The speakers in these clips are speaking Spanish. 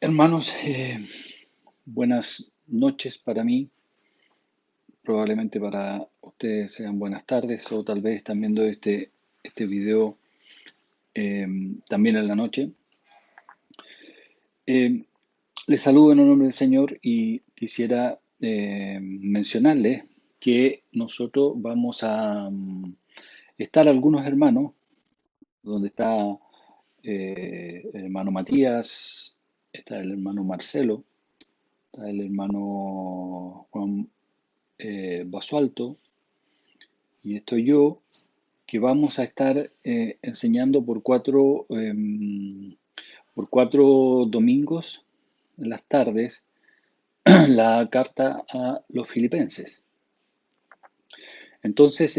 Hermanos, buenas noches para mí, probablemente para ustedes sean buenas tardes o tal vez están viendo este video eh, también en la noche. Eh, Les saludo en el nombre del Señor y quisiera mencionarles que nosotros vamos a estar algunos hermanos, donde está el hermano Matías, está el hermano Marcelo, está el hermano Juan Basualto y estoy yo, que vamos a estar enseñando por cuatro domingos en las tardes la carta a los filipenses. Entonces,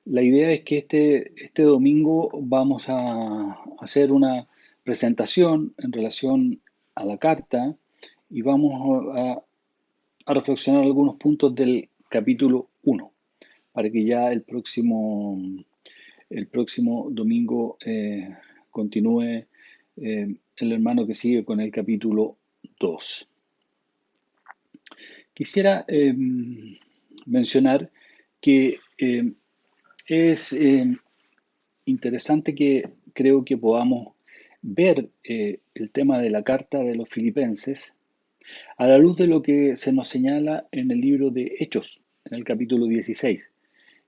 la idea es que este domingo vamos a hacer una presentación en relación a la carta y vamos a reflexionar algunos puntos del capítulo 1 para que ya el próximo domingo continúe el hermano que sigue con el capítulo 2. Quisiera mencionar que es interesante que creo que podamos ver el tema de la carta de los filipenses a la luz de lo que se nos señala en el libro de Hechos, en el capítulo 16,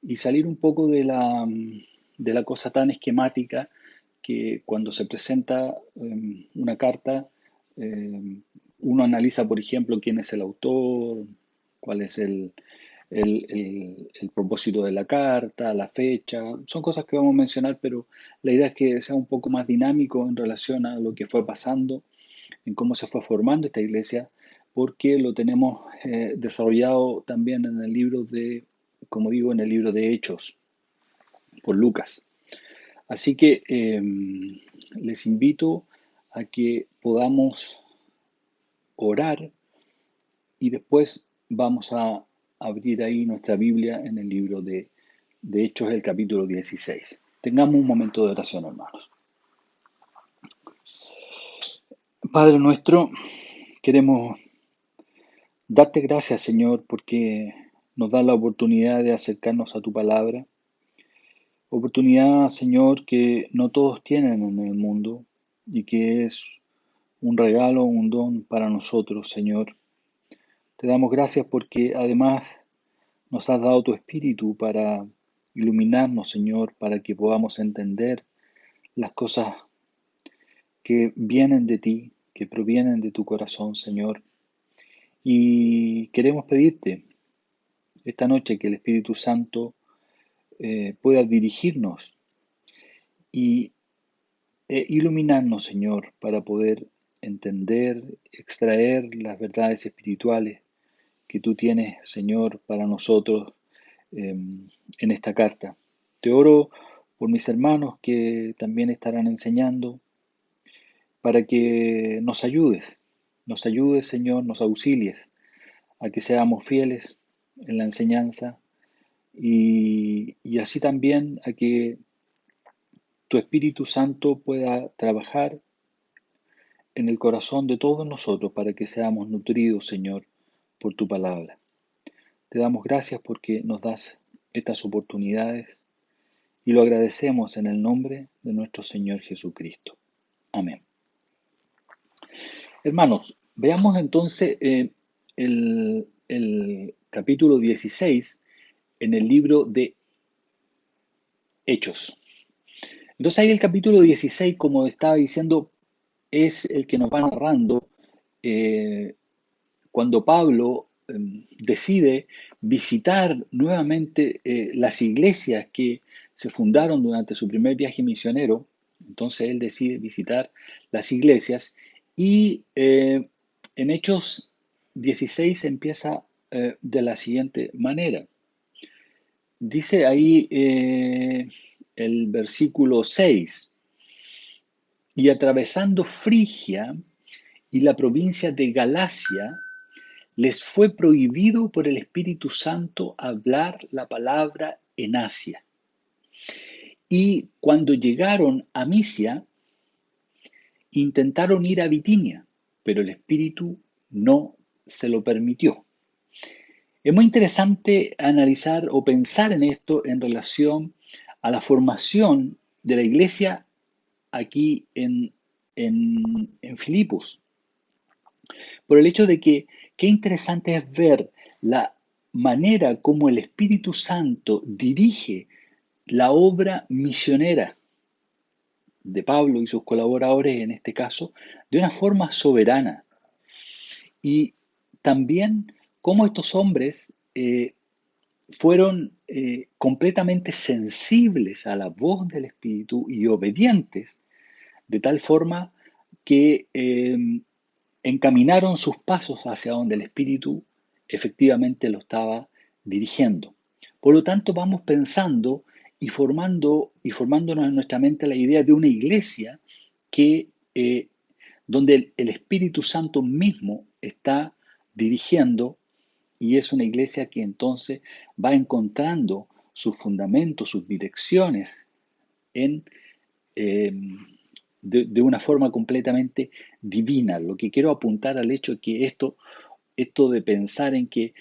y salir un poco de la cosa tan esquemática que cuando se presenta una carta, eh, uno analiza, por ejemplo, quién es el autor, cuál es el propósito de la carta, la fecha, son cosas que vamos a mencionar, pero la idea es que sea un poco más dinámico en relación a lo que fue pasando, en cómo se fue formando esta iglesia, porque lo tenemos desarrollado también en el libro de, como digo, en el libro de Hechos, por Lucas. Así que les invito a que podamos orar y después vamos a abrir ahí nuestra Biblia en el libro de Hechos, el capítulo 16. Tengamos un momento de oración, hermanos. Padre nuestro, queremos darte gracias, Señor, porque nos da la oportunidad de acercarnos a tu palabra. Oportunidad, Señor, que no todos tienen en el mundo y que es un regalo, un don para nosotros, Señor. Te damos gracias porque además nos has dado tu espíritu para iluminarnos, Señor, para que podamos entender las cosas que vienen de ti, que provienen de tu corazón, Señor. Y queremos pedirte esta noche que el Espíritu Santo pueda dirigirnos y iluminarnos, Señor, para poder entender, extraer las verdades espirituales que tú tienes, Señor, para nosotros en esta carta. Te oro por mis hermanos que también estarán enseñando, para que nos ayudes, Señor, nos auxilies a que seamos fieles en la enseñanza y así también a que tu Espíritu Santo pueda trabajar en el corazón de todos nosotros para que seamos nutridos, Señor, por tu palabra. Te damos gracias porque nos das estas oportunidades y lo agradecemos en el nombre de nuestro Señor Jesucristo. Amén. Hermanos, veamos entonces el capítulo 16 en el libro de Hechos. Entonces ahí el capítulo 16, como estaba diciendo, es el que nos va narrando eh, cuando Pablo decide visitar nuevamente las iglesias que se fundaron durante su primer viaje misionero. Entonces él decide visitar las iglesias y en Hechos 16 empieza de la siguiente manera. Dice ahí el versículo 6, y atravesando Frigia y la provincia de Galacia, les fue prohibido por el Espíritu Santo hablar la palabra en Asia. Y cuando llegaron a Misia, intentaron ir a Bitinia, pero el Espíritu no se lo permitió. Es muy interesante analizar o pensar en esto en relación a la formación de la iglesia aquí en Filipos, por el hecho de que qué interesante es ver la manera como el Espíritu Santo dirige la obra misionera de Pablo y sus colaboradores en este caso de una forma soberana. Y también cómo estos hombres fueron completamente sensibles a la voz del Espíritu y obedientes, de tal forma que encaminaron sus pasos hacia donde el Espíritu efectivamente lo estaba dirigiendo. Por lo tanto, vamos pensando y formándonos en nuestra mente la idea de una iglesia que donde el Espíritu Santo mismo está dirigiendo, y es una iglesia que entonces va encontrando sus fundamentos, sus direcciones en, eh, de una forma completamente divina. Lo que quiero apuntar al hecho es que esto de pensar en que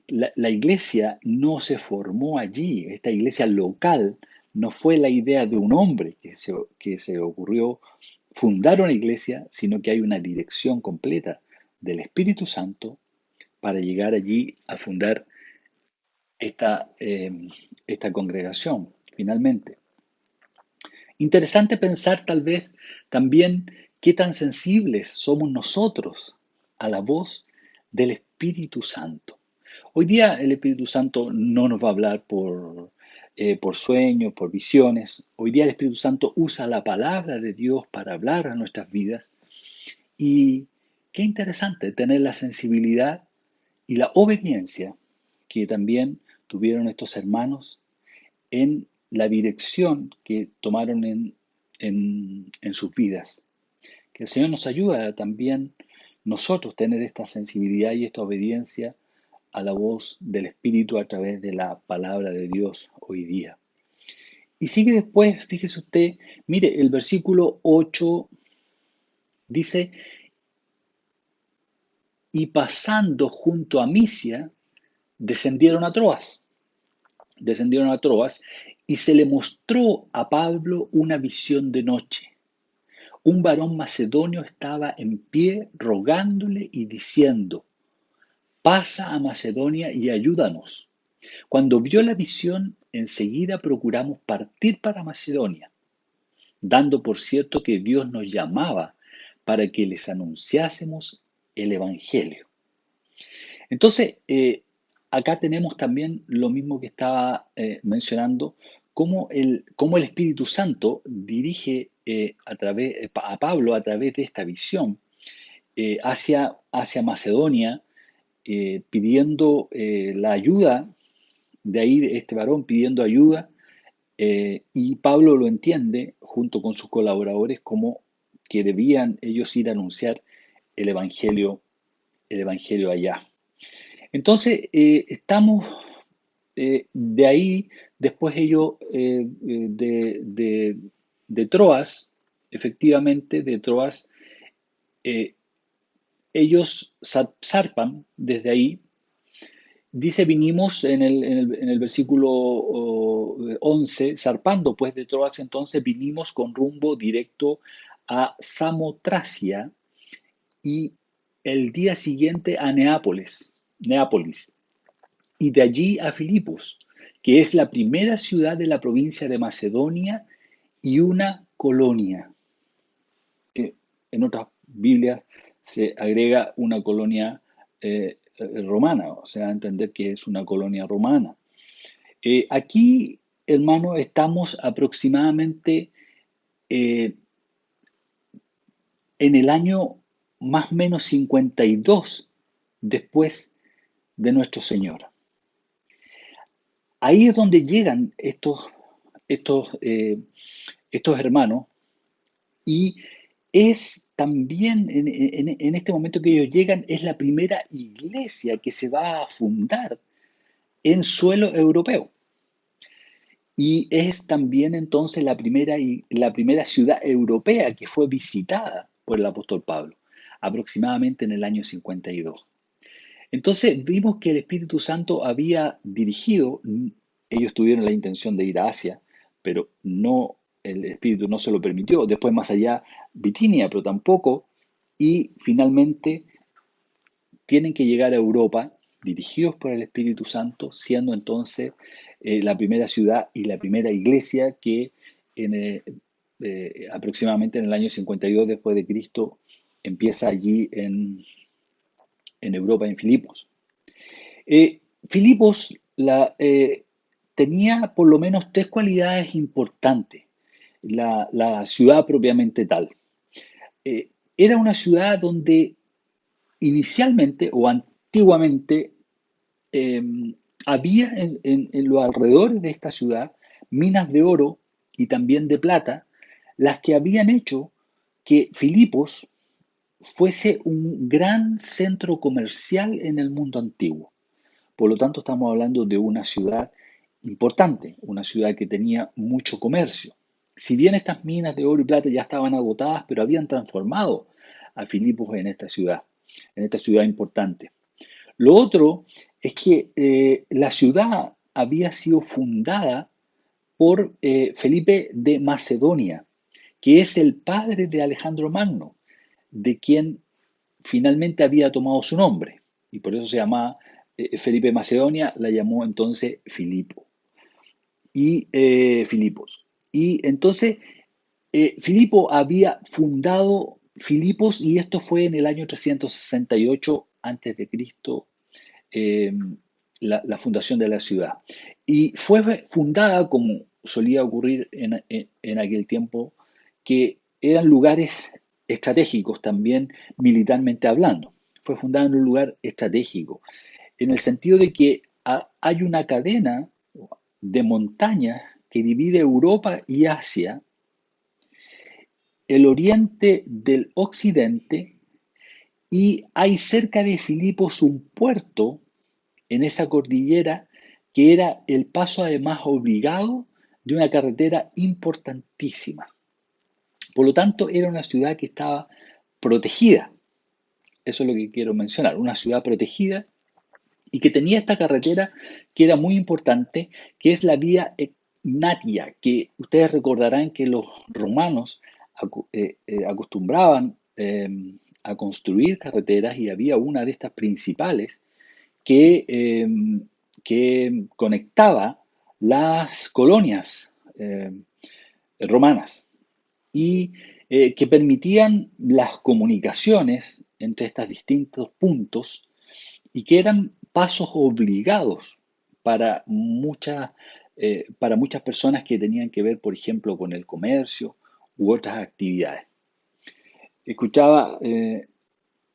la iglesia no se formó allí, esta iglesia local no fue la idea de un hombre que se ocurrió fundar una iglesia, sino que hay una dirección completa del Espíritu Santo para llegar allí a fundar esta, esta congregación, finalmente. Interesante pensar tal vez también qué tan sensibles somos nosotros a la voz del Espíritu Santo. Hoy día el Espíritu Santo no nos va a hablar por sueños, por visiones. Hoy día el Espíritu Santo usa la palabra de Dios para hablar a nuestras vidas. Y qué interesante tener la sensibilidad y la obediencia que también tuvieron estos hermanos en la dirección que tomaron en sus vidas. Que el Señor nos ayude a también nosotros tener esta sensibilidad y esta obediencia a la voz del Espíritu a través de la palabra de Dios hoy día. Y sigue después, fíjese usted, mire, el versículo 8 dice, y pasando junto a Misia, descendieron a Troas. Descendieron a Troas y se le mostró a Pablo una visión de noche. Un varón macedonio estaba en pie rogándole y diciendo, pasa a Macedonia y ayúdanos. Cuando vio la visión, enseguida procuramos partir para Macedonia, dando por cierto que Dios nos llamaba para que les anunciásemos el Evangelio. Entonces, acá tenemos también lo mismo que estaba mencionando, cómo el Espíritu Santo dirige a Pablo a través de esta visión hacia Macedonia, pidiendo la ayuda, de ahí este varón pidiendo ayuda, y Pablo lo entiende junto con sus colaboradores como que debían ellos ir a anunciar el evangelio allá. Entonces, estamos de ahí, después ellos de Troas, efectivamente, de Troas, eh, ellos zarpan desde ahí. Dice, vinimos en el versículo 11, zarpando pues de Troas, entonces vinimos con rumbo directo a Samotracia y el día siguiente a Neápolis, y de allí a Filipos, que es la primera ciudad de la provincia de Macedonia y una colonia. En otras Biblias se agrega una colonia romana, o sea, entender que es una colonia romana. Aquí, hermano, estamos aproximadamente eh, en el año más o menos 52 después de nuestro Señor. Ahí es donde llegan estos, estos hermanos y es también en este momento que ellos llegan, es la primera iglesia que se va a fundar en suelo europeo. y es también entonces la primera ciudad europea que fue visitada por el apóstol Pablo, aproximadamente en el año 52. Entonces vimos que el Espíritu Santo había dirigido, ellos tuvieron la intención de ir a Asia, pero no, el Espíritu no se lo permitió. Después más allá, Bitinia, pero tampoco. Y finalmente tienen que llegar a Europa dirigidos por el Espíritu Santo, siendo entonces la primera ciudad y la primera iglesia que aproximadamente en el año 52 después de Cristo empieza allí en Europa, en Filipos. Filipos tenía por lo menos tres cualidades importantes. La ciudad propiamente tal. Era una ciudad donde inicialmente o antiguamente eh, había en los alrededores de esta ciudad minas de oro y también de plata, las que habían hecho que Filipos fuese un gran centro comercial en el mundo antiguo. Por lo tanto, estamos hablando de una ciudad importante, una ciudad que tenía mucho comercio. Si bien estas minas de oro y plata ya estaban agotadas, pero habían transformado a Filipos en esta ciudad importante. Lo otro es que la ciudad había sido fundada por Felipe de Macedonia, que es el padre de Alejandro Magno, de quien finalmente había tomado su nombre, y por eso se llamaba Felipe de Macedonia, la llamó entonces Filipo y Filipos. Y entonces Filipo había fundado Filipos y esto fue en el año 368 antes de Cristo, eh, la fundación de la ciudad. Y fue fundada, como solía ocurrir en aquel tiempo, que eran lugares estratégicos también militarmente hablando. Fue fundada en un lugar estratégico, en el sentido de que hay una cadena de montañas que divide Europa y Asia, el oriente del occidente, y hay cerca de Filipos un puerto en esa cordillera que era el paso además obligado de una carretera importantísima. Por lo tanto, era una ciudad que estaba protegida. Eso es lo que quiero mencionar, una ciudad protegida y que tenía esta carretera que era muy importante, que es la vía Egnatia, que ustedes recordarán que los romanos acostumbraban a construir carreteras y había una de estas principales que, que conectaba las colonias romanas y que permitían las comunicaciones entre estos distintos puntos y que eran pasos obligados para para muchas personas que tenían que ver, por ejemplo, con el comercio u otras actividades. Escuchaba,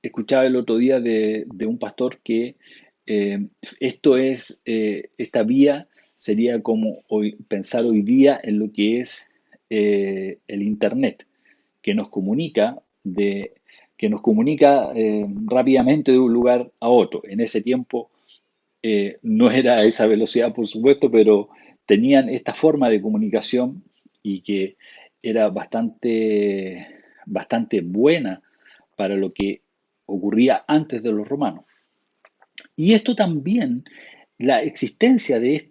escuchaba el otro día de un pastor que esta vía sería como pensar hoy día en lo que es el Internet, que nos comunica, que nos comunica rápidamente de un lugar a otro. En ese tiempo no era a esa velocidad, por supuesto, pero tenían esta forma de comunicación y que era bastante buena para lo que ocurría antes de los romanos. Y esto también, la existencia de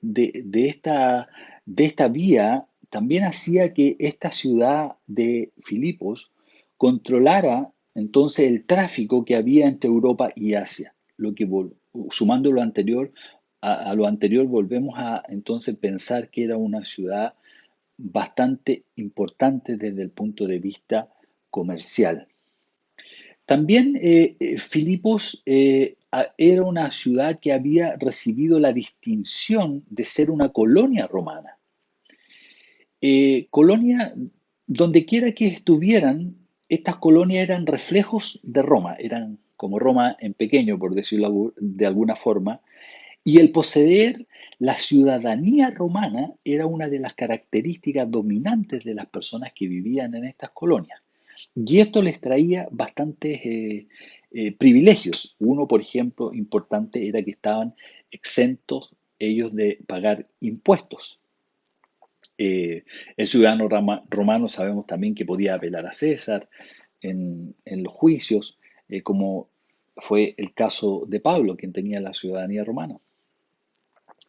esta vía, también hacía que esta ciudad de Filipos controlara entonces el tráfico que había entre Europa y Asia. Sumando lo anterior, volvemos a entonces pensar que era una ciudad bastante importante desde el punto de vista comercial. También Filipos era una ciudad que había recibido la distinción de ser una colonia romana. Colonia, donde quiera que estuvieran, estas colonias eran reflejos de Roma, eran como Roma en pequeño, por decirlo de alguna forma, y el poseer la ciudadanía romana era una de las características dominantes de las personas que vivían en estas colonias. Y esto les traía bastantes privilegios. Uno, por ejemplo, importante era que estaban exentos ellos de pagar impuestos. El ciudadano romano sabemos también que podía apelar a César en los juicios, como fue el caso de Pablo, quien tenía la ciudadanía romana.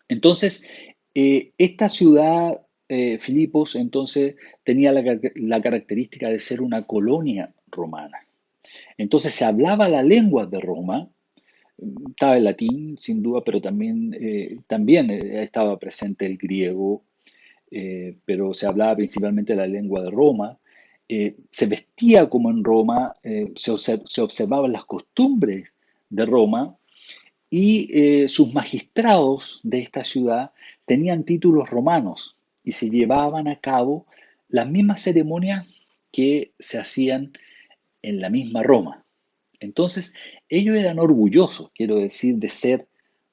Entonces, esta ciudad, Filipos, entonces tenía la característica de ser una colonia romana. Entonces se hablaba la lengua de Roma, estaba el latín sin duda, pero también estaba presente el griego, pero se hablaba principalmente la lengua de Roma. Se vestía como en Roma, se observaban las costumbres de Roma y sus magistrados de esta ciudad tenían títulos romanos y se llevaban a cabo las mismas ceremonias que se hacían en la misma Roma. Entonces, ellos eran orgullosos, quiero decir, de ser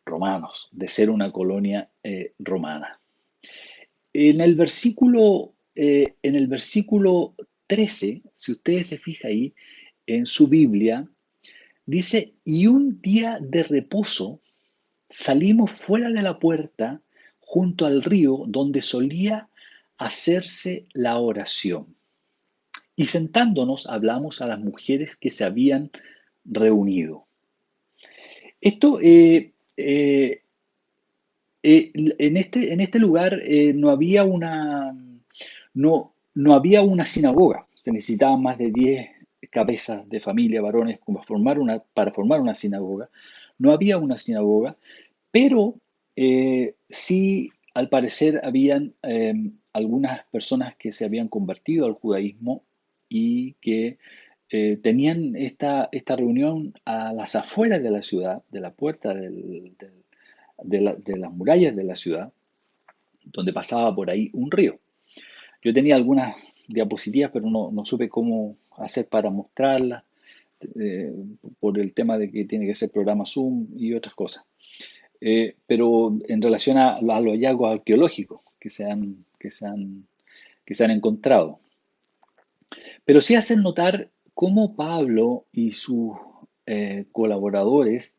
romanos, de ser una colonia romana. En el versículo 13, si ustedes se fijan ahí en su Biblia, dice, y un día de reposo salimos fuera de la puerta junto al río donde solía hacerse la oración. Y sentándonos hablamos a las mujeres que se habían reunido. Esto, en este lugar no había una sinagoga. Se necesitaban más de 10 cabezas de familia, varones, para formar una sinagoga. No había una sinagoga, pero sí, al parecer, habían algunas personas que se habían convertido al judaísmo y que tenían esta reunión a las afueras de la ciudad, de la puerta de las murallas de la ciudad, donde pasaba por ahí un río. Yo tenía algunas diapositivas, pero no supe cómo hacer para mostrarlas, eh, por el tema de que tiene que ser programa Zoom y otras cosas. Pero en relación a los hallazgos arqueológicos que se han encontrado. Pero sí hacen notar cómo Pablo y sus colaboradores,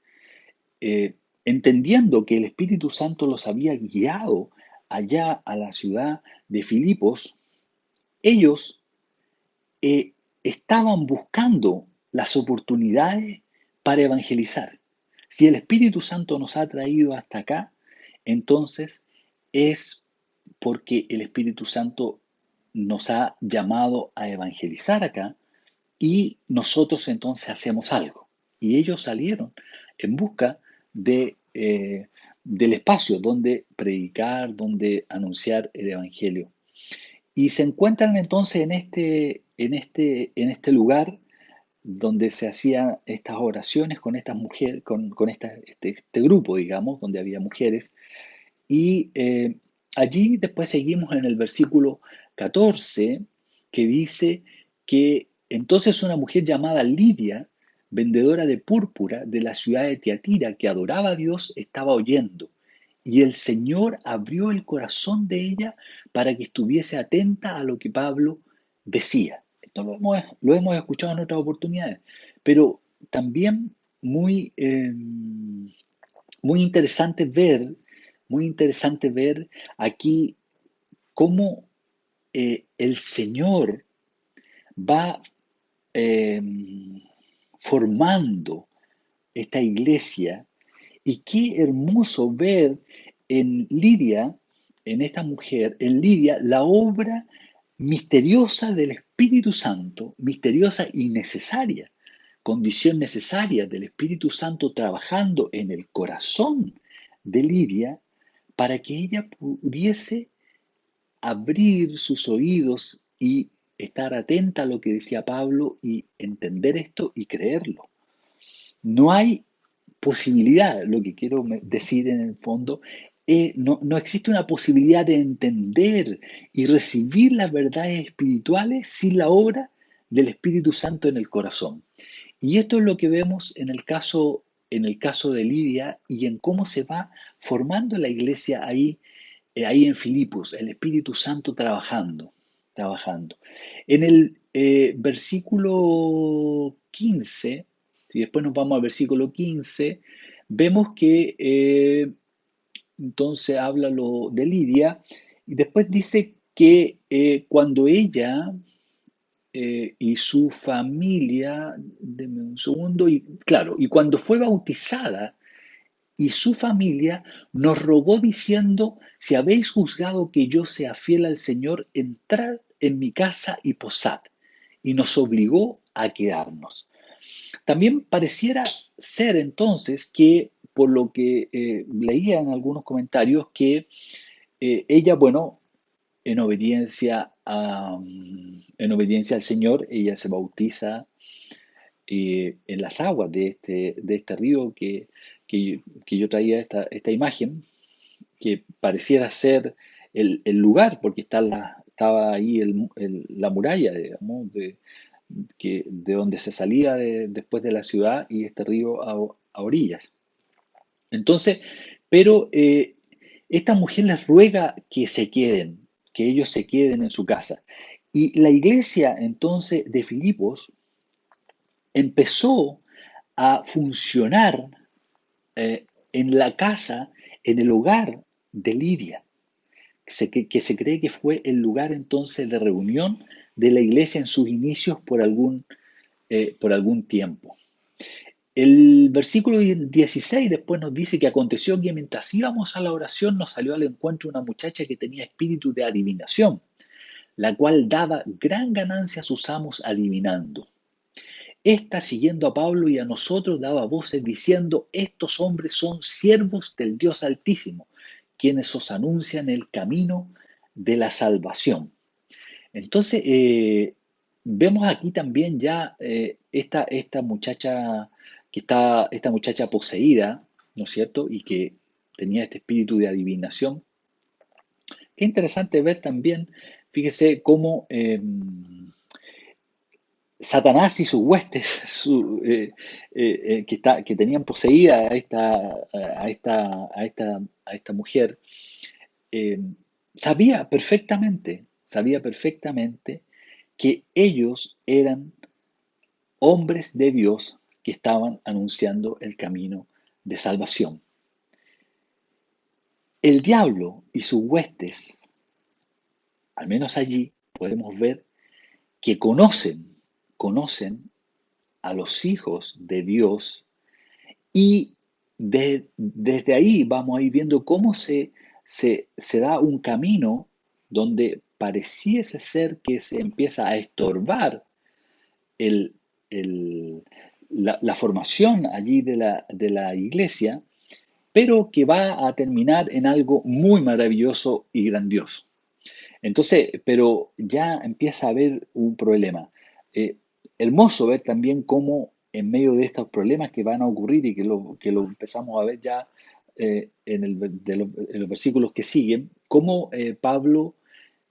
entendiendo que el Espíritu Santo los había guiado allá a la ciudad de Filipos, ellos estaban buscando las oportunidades para evangelizar. Si el Espíritu Santo nos ha traído hasta acá, entonces es porque el Espíritu Santo nos ha llamado a evangelizar acá y nosotros entonces hacemos algo. Y ellos salieron en busca del espacio donde predicar, donde anunciar el Evangelio. Y se encuentran entonces en este lugar donde se hacían estas oraciones con estas mujeres, con este grupo, digamos, donde había mujeres. Y allí después seguimos en el versículo 14, que dice que entonces una mujer llamada Lidia, vendedora de púrpura de la ciudad de Tiatira, que adoraba a Dios, estaba oyendo. Y el Señor abrió el corazón de ella para que estuviese atenta a lo que Pablo decía. Esto lo hemos escuchado en otras oportunidades, pero también muy, muy interesante ver, muy interesante ver aquí cómo el Señor va eh, formando esta iglesia. Y qué hermoso ver en Lidia, en esta mujer, en Lidia, la obra misteriosa del Espíritu Santo, misteriosa y necesaria, condición necesaria del Espíritu Santo trabajando en el corazón de Lidia para que ella pudiese abrir sus oídos y estar atenta a lo que decía Pablo y entender esto y creerlo. No hay posibilidad, lo que quiero decir en el fondo, no existe una posibilidad de entender y recibir las verdades espirituales sin la obra del Espíritu Santo en el corazón. Y esto es lo que vemos en el caso de Lidia y en cómo se va formando la iglesia ahí en Filipos, el Espíritu Santo trabajando. En el versículo 15, si después nos vamos al versículo 15, vemos que entonces habla lo de Lidia y después dice que cuando ella y su familia, deme un segundo, y claro, y cuando fue bautizada y su familia nos rogó diciendo, si habéis juzgado que yo sea fiel al Señor, entrad en mi casa y posad. Y nos obligó a quedarnos. También pareciera ser entonces que, por lo que leía en algunos comentarios, que ella, bueno, en obediencia al Señor, ella se bautiza en las aguas de este río que yo traía esta imagen, que pareciera ser el lugar, porque estaba ahí la muralla, digamos, de donde se salía después de la ciudad y este río a orillas. Entonces, pero esta mujer les ruega que se queden, que ellos se queden en su casa. Y la iglesia entonces de Filipos empezó a funcionar en la casa, en el hogar de Lidia, que se cree que fue el lugar entonces de reunión de la iglesia en sus inicios por algún tiempo. El versículo 16 después nos dice que aconteció que mientras íbamos a la oración nos salió al encuentro una muchacha que tenía espíritu de adivinación, la cual daba gran ganancia a sus amos adivinando. Esta, siguiendo a Pablo y a nosotros, daba voces diciendo, estos hombres son siervos del Dios Altísimo, quienes os anuncian el camino de la salvación. Entonces, vemos aquí también ya esta muchacha esta muchacha poseída, ¿no es cierto? Y que tenía este espíritu de adivinación. Qué interesante ver también, fíjese cómo Satanás y sus huestes que tenían poseída a esta mujer, eh, sabía perfectamente que ellos eran hombres de Dios que estaban anunciando el camino de salvación. El diablo y sus huestes, al menos allí podemos ver que conocen a los hijos de Dios y desde ahí vamos a ir viendo cómo se da un camino donde pareciese ser que se empieza a estorbar el, la formación allí de la iglesia, pero que va a terminar en algo muy maravilloso y grandioso. Entonces, pero ya empieza a haber un problema. Eh, Hermoso ver también cómo en medio de estos problemas que van a ocurrir y que lo empezamos a ver ya en los versículos que siguen, cómo Pablo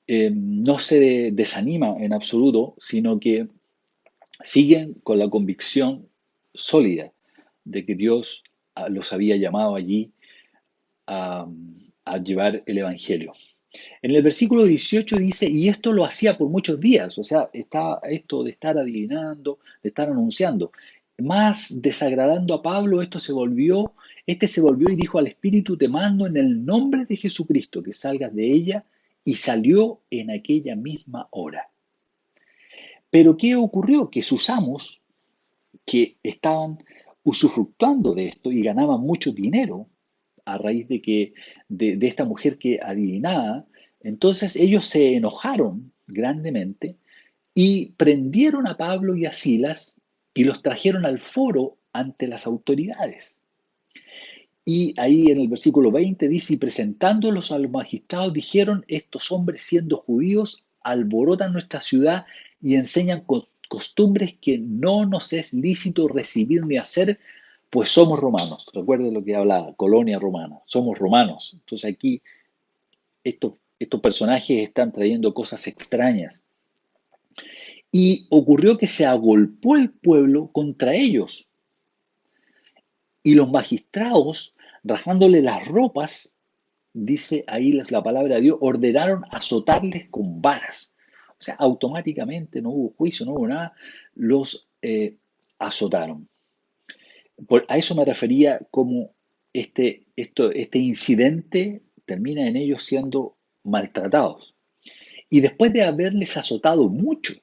no se desanima en absoluto, sino que siguen con la convicción sólida de que Dios los había llamado allí a, a llevar el Evangelio. En el versículo 18 dice, y esto lo hacía por muchos días, o sea, está esto de estar adivinando, de estar anunciando. Más desagradando a Pablo, este se volvió y dijo al Espíritu, te mando en el nombre de Jesucristo que salgas de ella, y salió en aquella misma hora. Pero ¿qué ocurrió? Que sus amos, que estaban usufructuando de esto y ganaban mucho dinero a raíz de esta mujer que adivinaba, entonces ellos se enojaron grandemente y prendieron a Pablo y a Silas y los trajeron al foro ante las autoridades. Y ahí en el versículo 20 dice, y presentándolos a los magistrados dijeron, estos hombres siendo judíos alborotan nuestra ciudad y enseñan costumbres que no nos es lícito recibir ni hacer, pues somos romanos. Recuerden lo que habla colonia romana, somos romanos. Entonces aquí estos personajes están trayendo cosas extrañas. Y ocurrió que se agolpó el pueblo contra ellos. Y los magistrados, rajándole las ropas, dice ahí la palabra de Dios, ordenaron azotarles con varas. O sea, automáticamente no hubo juicio, no hubo nada, los azotaron. A eso me refería como este incidente termina en ellos siendo maltratados. Y después de haberles azotado mucho,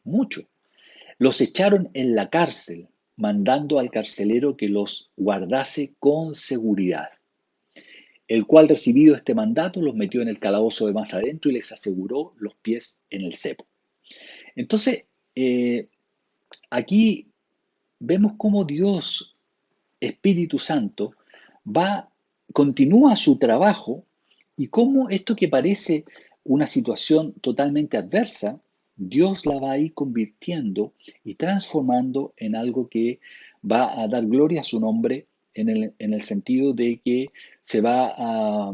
mucho, los echaron en la cárcel, mandando al carcelero que los guardase con seguridad, el cual, recibido este mandato, los metió en el calabozo de más adentro y les aseguró los pies en el cepo. Entonces, aquí vemos cómo Dios, Espíritu Santo, va, continúa su trabajo y cómo esto que parece una situación totalmente adversa, Dios la va a ir convirtiendo y transformando en algo que va a dar gloria a su nombre en el sentido de que se va a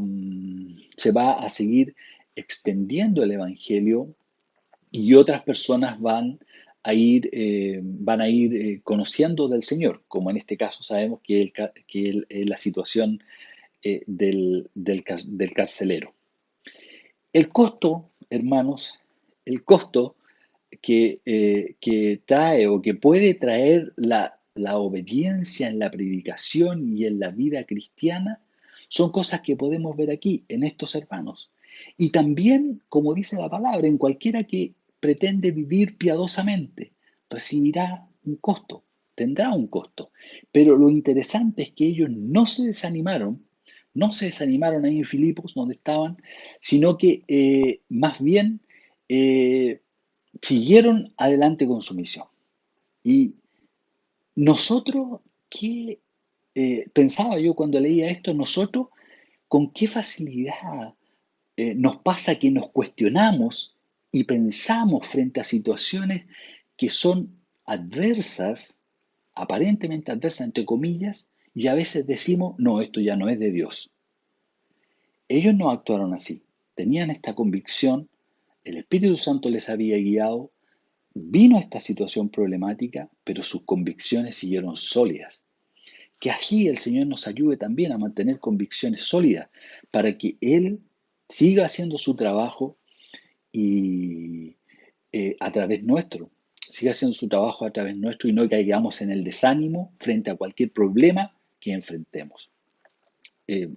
seguir extendiendo el Evangelio y otras personas van a ir conociendo del Señor, como en este caso sabemos que la situación del carcelero. El costo, hermanos, el costo que trae o que puede traer la obediencia en la predicación y en la vida cristiana son cosas que podemos ver aquí, en estos hermanos. Y también, como dice la palabra, en cualquiera que pretende vivir piadosamente, recibirá un costo, tendrá un costo. Pero lo interesante es que ellos no se desanimaron ahí en Filipos, donde estaban, sino que más bien eh, siguieron adelante con su misión. Y nosotros, ¿qué pensaba yo cuando leía esto? Nosotros, ¿con qué facilidad nos pasa que nos cuestionamos y pensamos frente a situaciones que son adversas, aparentemente adversas, entre comillas, y a veces decimos, no, esto ya no es de Dios? Ellos no actuaron así, tenían esta convicción, el Espíritu Santo les había guiado, vino esta situación problemática, pero sus convicciones siguieron sólidas. Que así el Señor nos ayude también a mantener convicciones sólidas para que Él siga haciendo su trabajo y a través nuestro, siga haciendo su trabajo a través nuestro y no caigamos en el desánimo frente a cualquier problema que enfrentemos. Eh,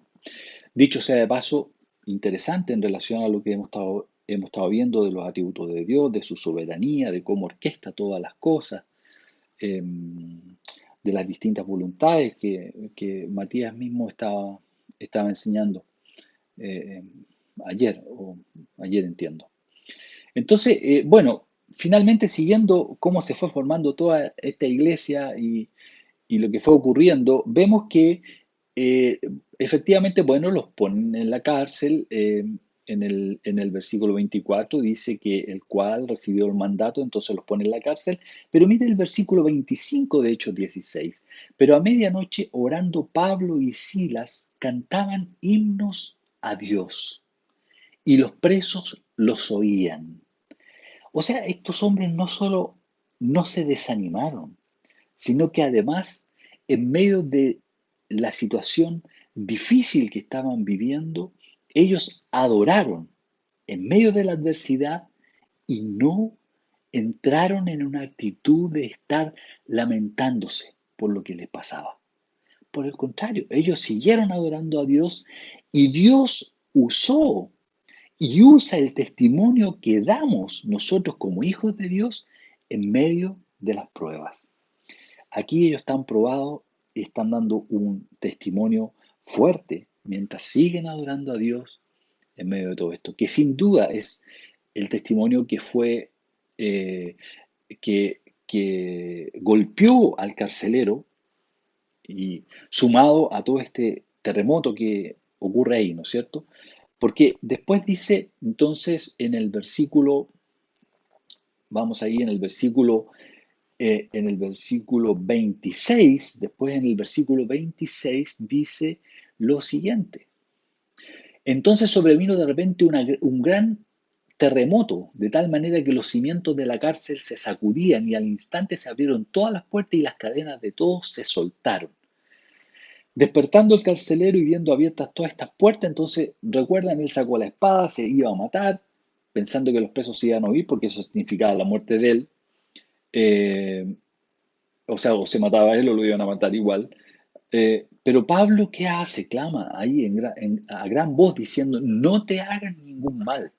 Dicho sea de paso, interesante en relación a lo que hemos estado viendo de los atributos de Dios, de su soberanía, de cómo orquesta todas las cosas, de las distintas voluntades que Matías mismo estaba enseñando eh, ayer entiendo. Entonces, bueno, finalmente siguiendo cómo se fue formando toda esta iglesia y lo que fue ocurriendo, vemos que eh, efectivamente, bueno, los ponen en la cárcel. En el versículo 24 dice que el cual recibió el mandato, entonces los pone en la cárcel. Pero mire el versículo 25 de Hechos 16. Pero a medianoche, orando Pablo y Silas, cantaban himnos a Dios, y los presos los oían. O sea, estos hombres no solo no se desanimaron, sino que además, en medio de la situación difícil que estaban viviendo, ellos adoraron en medio de la adversidad y no entraron en una actitud de estar lamentándose por lo que les pasaba. Por el contrario, ellos siguieron adorando a Dios y Dios usó y usa el testimonio que damos nosotros como hijos de Dios en medio de las pruebas. Aquí ellos están probados y están dando un testimonio fuerte mientras siguen adorando a Dios en medio de todo esto, que sin duda es el testimonio que fue, que golpeó al carcelero y sumado a todo este terremoto que ocurre ahí, ¿no es cierto? Porque después dice, entonces, vamos ahí en el versículo 26, después en el versículo 26 dice lo siguiente. Entonces sobrevino de repente un gran terremoto, de tal manera que los cimientos de la cárcel se sacudían y al instante se abrieron todas las puertas y las cadenas de todos se soltaron. Despertando el carcelero y viendo abiertas todas estas puertas, entonces recuerdan, él sacó la espada, se iba a matar, pensando que los presos se iban a huir porque eso significaba la muerte de él. Eh, o sea, o se mataba a él o lo iban a matar igual. Pero Pablo, ¿qué hace? Clama ahí a gran voz diciendo, no te hagas ningún mal,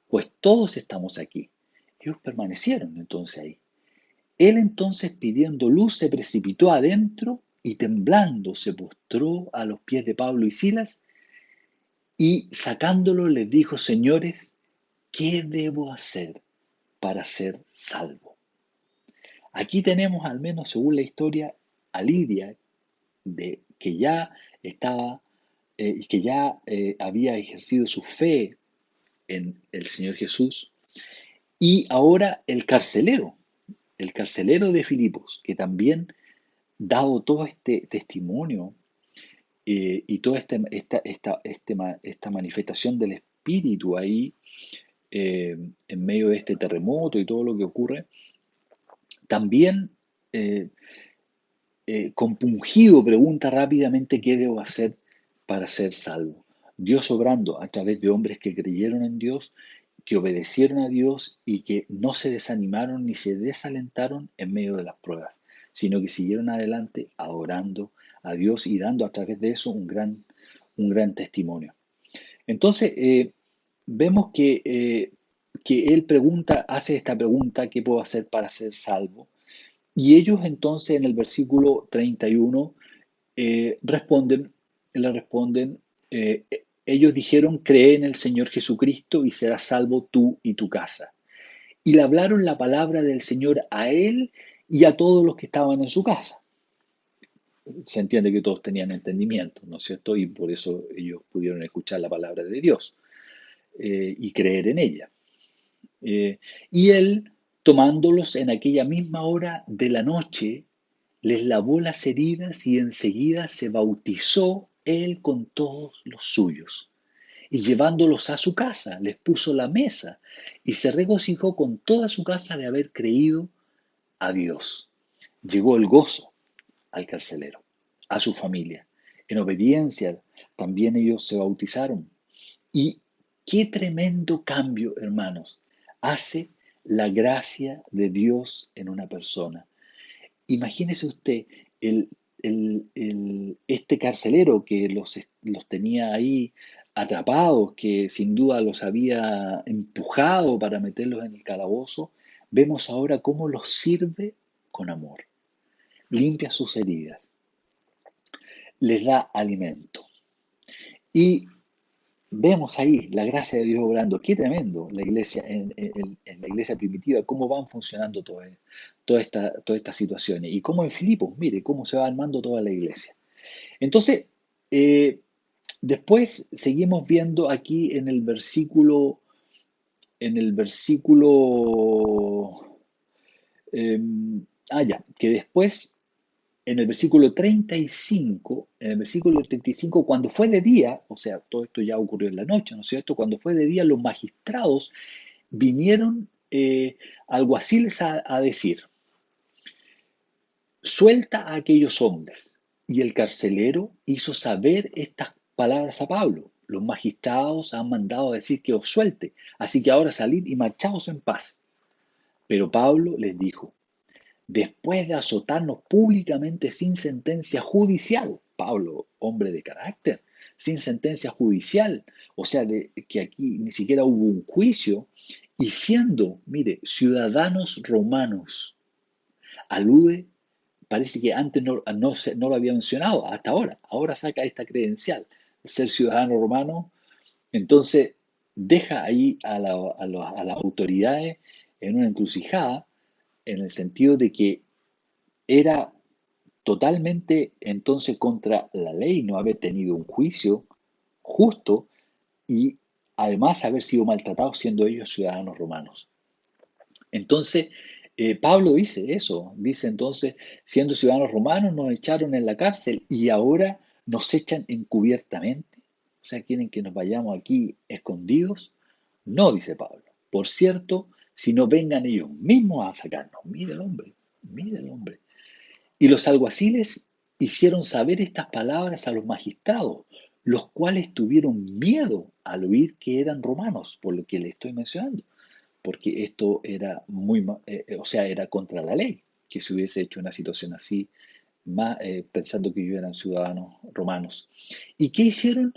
pues todos estamos aquí. Ellos permanecieron entonces ahí. Él entonces, pidiendo luz, se precipitó adentro y temblando se postró a los pies de Pablo y Silas y sacándolo les dijo: Señores, ¿qué debo hacer para ser salvo? Aquí tenemos, al menos según la historia, a Lidia, de que ya estaba que ya había ejercido su fe en el Señor Jesús, y ahora el carcelero de Filipos, que también, dado todo este testimonio y toda esta manifestación del Espíritu ahí, en medio de este terremoto y todo lo que ocurre, también compungido pregunta rápidamente qué debo hacer para ser salvo. Dios obrando a través de hombres que creyeron en Dios, que obedecieron a Dios y que no se desanimaron ni se desalentaron en medio de las pruebas, sino que siguieron adelante adorando a Dios y dando a través de eso un gran testimonio. Entonces, vemos que él hace esta pregunta: ¿qué puedo hacer para ser salvo? Y ellos entonces en el versículo 31 responden, le responden, ellos dijeron: cree en el Señor Jesucristo y serás salvo tú y tu casa. Y le hablaron la palabra del Señor a él y a todos los que estaban en su casa. Se entiende que todos tenían entendimiento, ¿no es cierto? Y por eso ellos pudieron escuchar la palabra de Dios y creer en ella. Y él, tomándolos en aquella misma hora de la noche, les lavó las heridas y enseguida se bautizó él con todos los suyos. Y llevándolos a su casa, les puso la mesa y se regocijó con toda su casa de haber creído a Dios. Llegó el gozo al carcelero, a su familia. En obediencia también ellos se bautizaron. Y qué tremendo cambio, hermanos, hace la gracia de Dios en una persona. Imagínese usted el, este carcelero que los tenía ahí atrapados, que sin duda los había empujado para meterlos en el calabozo. Vemos ahora cómo los sirve con amor, limpia sus heridas, les da alimento. Y vemos ahí la gracia de Dios obrando. Qué tremendo la iglesia, en la iglesia primitiva, cómo van funcionando todas estas situaciones. Y cómo en Filipos, mire, cómo se va armando toda la iglesia. Entonces, eh, después seguimos viendo aquí en el versículo, eh, ya, que después en el versículo 35, cuando fue de día, o sea, todo esto ya ocurrió en la noche, ¿no es cierto? Cuando fue de día, los magistrados vinieron alguaciles a decir: suelta a aquellos hombres. Y el carcelero hizo saber estas palabras a Pablo: los magistrados han mandado a decir que os suelte, así que ahora salid y marchaos en paz. Pero Pablo les dijo: después de azotarnos públicamente sin sentencia judicial, Pablo, hombre de carácter, sin sentencia judicial, o sea, que aquí ni siquiera hubo un juicio, y siendo, mire, ciudadanos romanos, alude, parece que antes no lo había mencionado, hasta ahora saca esta credencial de ser ciudadano romano. Entonces deja ahí a las autoridades en una encrucijada, en el sentido de que era totalmente entonces contra la ley no haber tenido un juicio justo y además haber sido maltratados siendo ellos ciudadanos romanos. Entonces, Pablo dice eso, dice entonces: siendo ciudadanos romanos nos echaron en la cárcel y ahora nos echan encubiertamente. O sea, quieren que nos vayamos aquí escondidos. No, dice Pablo. Por cierto, si no vengan ellos mismos a sacarnos. Mire el hombre, mire el hombre. Y los alguaciles hicieron saber estas palabras a los magistrados, los cuales tuvieron miedo al oír que eran romanos, por lo que le estoy mencionando, porque esto era o sea, era contra la ley que se hubiese hecho una situación así, pensando que ellos eran ciudadanos romanos. ¿Y qué hicieron?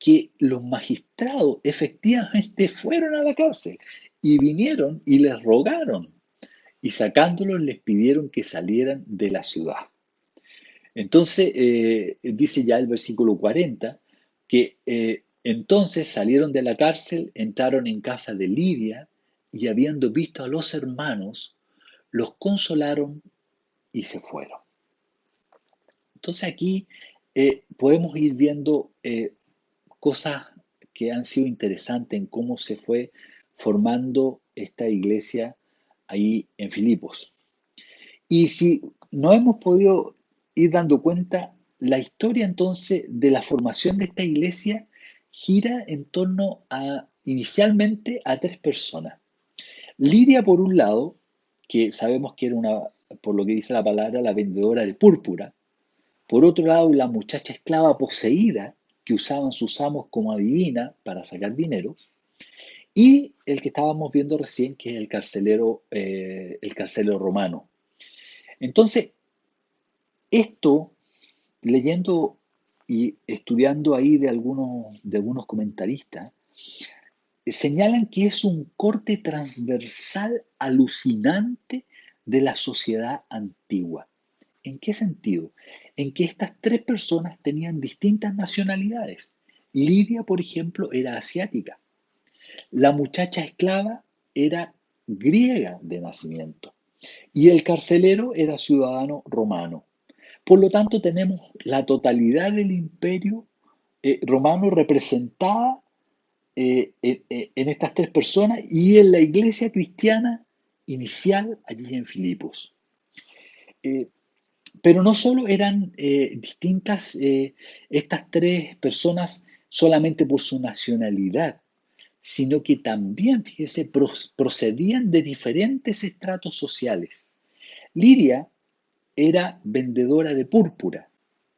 que los magistrados efectivamente fueron a la cárcel y vinieron y les rogaron y sacándolos les pidieron que salieran de la ciudad. Entonces, dice ya el versículo 40 que entonces salieron de la cárcel, entraron en casa de Lidia y habiendo visto a los hermanos, los consolaron y se fueron. Entonces aquí podemos ir viendo cosas que han sido interesantes en cómo se fue formando esta iglesia ahí en Filipos. Y si no hemos podido ir dando cuenta, la historia entonces de la formación de esta iglesia gira en torno a inicialmente a tres personas. Lidia, por un lado, que sabemos que era una, por lo que dice la palabra, la vendedora de púrpura. Por otro lado, la muchacha esclava poseída que usaban sus amos como adivina para sacar dinero. Y el que estábamos viendo recién, que es el carcelero romano. Entonces, esto, leyendo y estudiando ahí de algunos comentaristas, señalan que es un corte transversal alucinante de la sociedad antigua. ¿En qué sentido? En que estas tres personas tenían distintas nacionalidades. Lidia, por ejemplo, era asiática. La muchacha esclava era griega de nacimiento y el carcelero era ciudadano romano. Por lo tanto, tenemos la totalidad del imperio romano representada en estas tres personas y en la iglesia cristiana inicial allí en Filipos. Eh, pero no solo eran distintas estas tres personas solamente por su nacionalidad, sino que también, fíjese, procedían de diferentes estratos sociales. Lidia era vendedora de púrpura.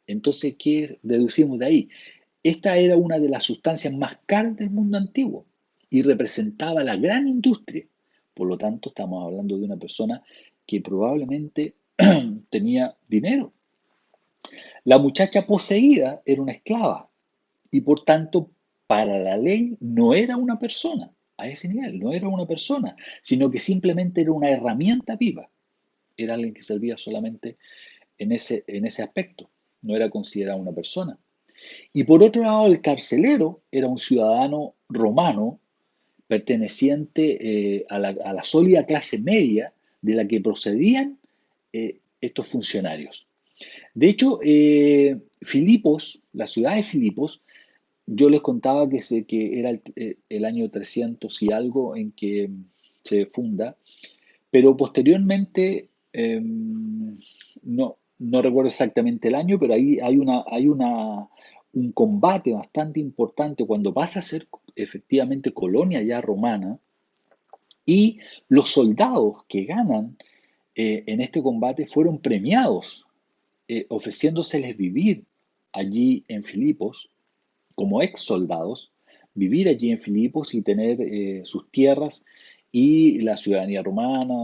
Entonces, ¿qué deducimos de ahí? Esta era una de las sustancias más caras del mundo antiguo y representaba la gran industria. Por lo tanto, estamos hablando de una persona que probablemente tenía dinero. La muchacha poseída era una esclava y por tanto, para la ley no era una persona a ese nivel, no era una persona, sino que simplemente era una herramienta viva. Era alguien que servía solamente en ese aspecto, no era considerada una persona. Y por otro lado, el carcelero era un ciudadano romano perteneciente a la sólida clase media de la que procedían estos funcionarios. De hecho, Filipos, la ciudad de Filipos, yo les contaba que era el año 300 y algo en que se funda, pero posteriormente, no recuerdo exactamente el año, pero ahí un combate bastante importante cuando pasa a ser efectivamente colonia ya romana y los soldados que ganan en este combate fueron premiados, ofreciéndoseles vivir allí en Filipos como ex soldados, vivir allí en Filipos y tener sus tierras y la ciudadanía romana,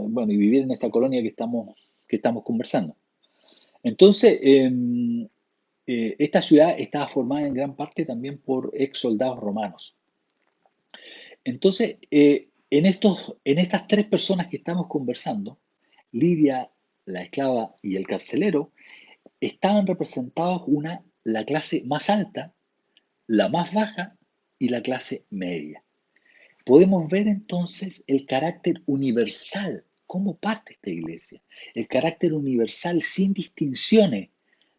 bueno, y vivir en esta colonia que estamos conversando. Entonces, esta ciudad estaba formada en gran parte también por ex soldados romanos. Entonces, en estas tres personas que estamos conversando, Lidia, la esclava y el carcelero, estaban representados la clase más alta, la más baja y la clase media. Podemos ver entonces el carácter universal, cómo parte esta iglesia, el carácter universal sin distinciones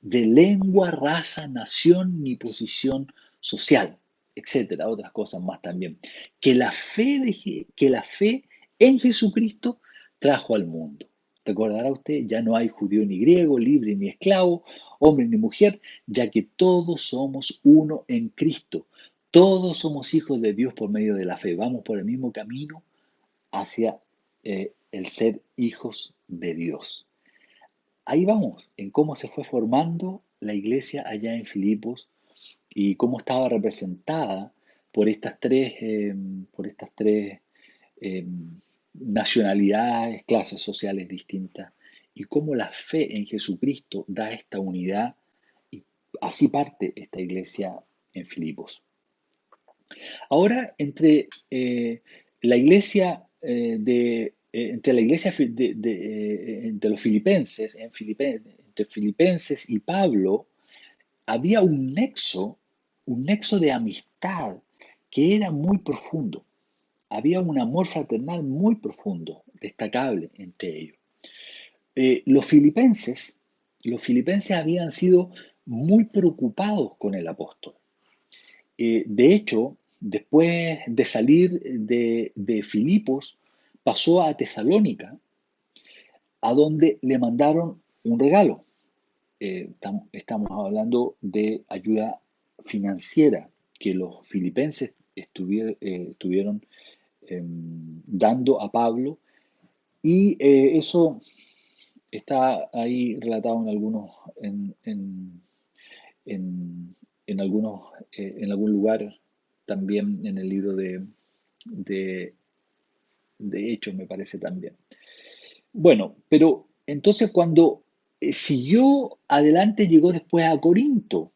de lengua, raza, nación ni posición social, etcétera, otras cosas más también, que la fe en Jesucristo trajo al mundo. Recordará usted, ya no hay judío ni griego, libre ni esclavo, hombre ni mujer, ya que todos somos uno en Cristo. Todos somos hijos de Dios por medio de la fe. Vamos por el mismo camino hacia el ser hijos de Dios. Ahí vamos, en cómo se fue formando la iglesia allá en Filipos y cómo estaba representada por estas tres eh, nacionalidades, clases sociales distintas, y cómo la fe en Jesucristo da esta unidad y así parte esta iglesia en Filipos. Ahora, la iglesia entre la iglesia entre los filipenses, entre filipenses y Pablo, había un nexo de amistad que era muy profundo. Había un amor fraternal muy profundo, destacable entre ellos. Los filipenses habían sido muy preocupados con el apóstol. De hecho, después de salir de Filipos, pasó a Tesalónica, a donde le mandaron un regalo. Estamos hablando de ayuda financiera que los filipenses estuvieron dando a Pablo, y eso está ahí relatado en algunos, en algunos, en algún lugar, también en el libro de, de Hechos, me parece también. Bueno, pero entonces cuando siguió adelante, llegó después a Corinto,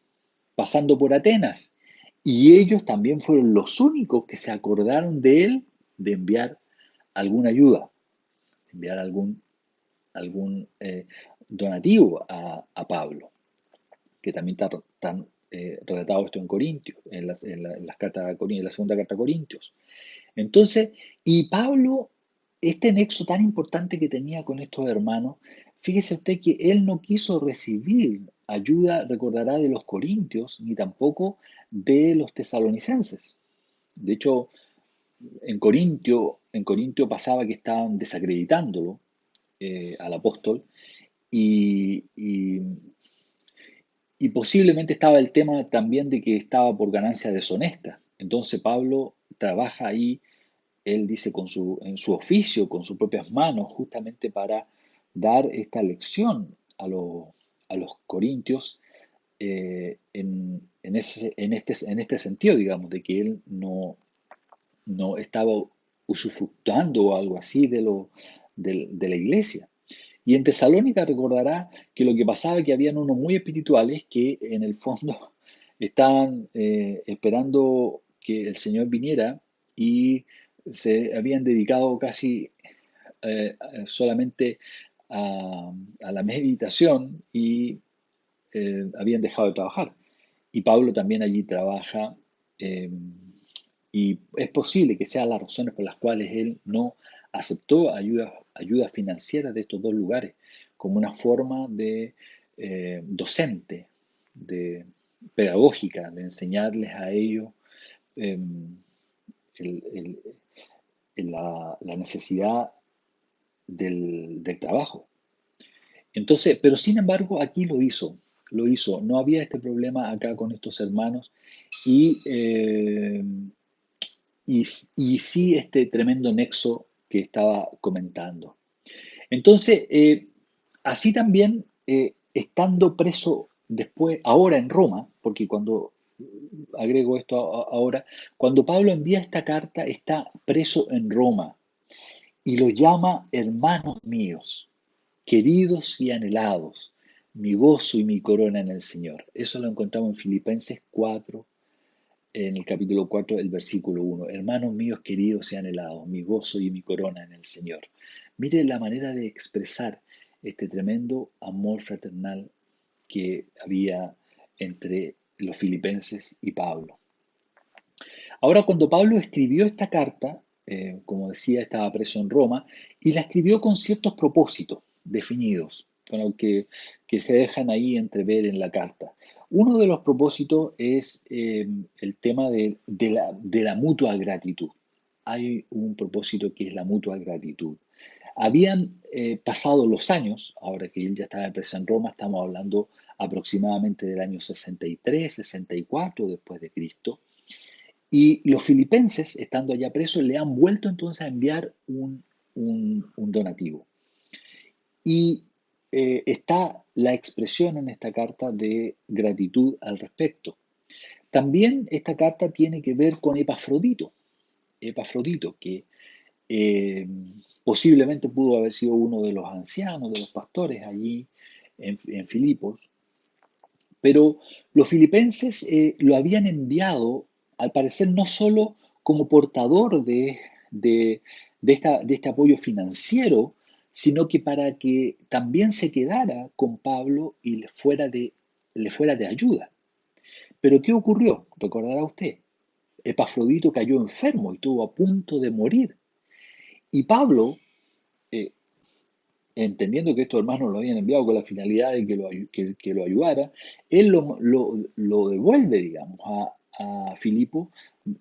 pasando por Atenas, y ellos también fueron los únicos que se acordaron de él de enviar alguna ayuda, enviar algún donativo a Pablo, que también está relatado esto en Corintios, las cartas en la segunda carta a Corintios. Entonces, y Pablo, este nexo tan importante que tenía con estos hermanos, fíjese usted que él no quiso recibir ayuda, recordará, de los corintios, ni tampoco de los tesalonicenses. De hecho, en Corintio pasaba que estaban desacreditándolo al apóstol, y, y, y posiblemente estaba el tema también de que estaba por ganancia deshonesta. Entonces Pablo trabaja ahí, él dice, en su oficio, con sus propias manos, justamente para dar esta lección a los corintios, en este sentido, digamos, de que él no estaba usufructuando o algo así de la iglesia. Y en Tesalónica recordará que lo que pasaba es que habían unos muy espirituales que en el fondo estaban esperando que el Señor viniera, y se habían dedicado casi solamente a la meditación, y habían dejado de trabajar. Y Pablo también allí trabaja, eh, y es posible que sean las razones por las cuales él no aceptó ayuda financiera de estos dos lugares como una forma de docente, de pedagógica, de enseñarles a ellos eh, el- el- la necesidad del trabajo. Entonces, pero sin embargo, aquí lo hizo. No había este problema acá con estos hermanos, y, eh, y sí este tremendo nexo que estaba comentando. Entonces, así también, estando preso después, ahora en Roma, porque cuando agrego esto ahora, cuando Pablo envía esta carta, está preso en Roma y lo llama hermanos míos, queridos y anhelados, mi gozo y mi corona en el Señor. Eso lo encontramos en Filipenses 4, en el capítulo 4, el versículo 1. Hermanos míos queridos y anhelados, mi gozo y mi corona en el Señor. Mire la manera de expresar este tremendo amor fraternal que había entre los filipenses y Pablo. Ahora, cuando Pablo escribió esta carta, como decía, estaba preso en Roma, y la escribió con ciertos propósitos definidos, con lo que se dejan ahí entrever en la carta. Uno de los propósitos es el tema de la mutua gratitud. Hay un propósito que es la mutua gratitud. Habían pasado los años, ahora que él ya estaba preso en Roma, estamos hablando aproximadamente del año 63, 64 después de Cristo, y los filipenses, estando allá presos, le han vuelto entonces a enviar un donativo. Y está la expresión en esta carta de gratitud al respecto. También esta carta tiene que ver con Epafrodito, que eh, posiblemente pudo haber sido uno de los ancianos, de los pastores allí en Filipos, Pero los filipenses lo habían enviado, al parecer, no solo como portador de, de este apoyo financiero, sino que para que también se quedara con Pablo y le fuera de ayuda. Pero ¿qué ocurrió? Recordará usted, Epafrodito cayó enfermo y estuvo a punto de morir. Y Pablo, eh, entendiendo que estos hermanos lo habían enviado con la finalidad de que lo ayudara, él lo devuelve, digamos, a Filipo,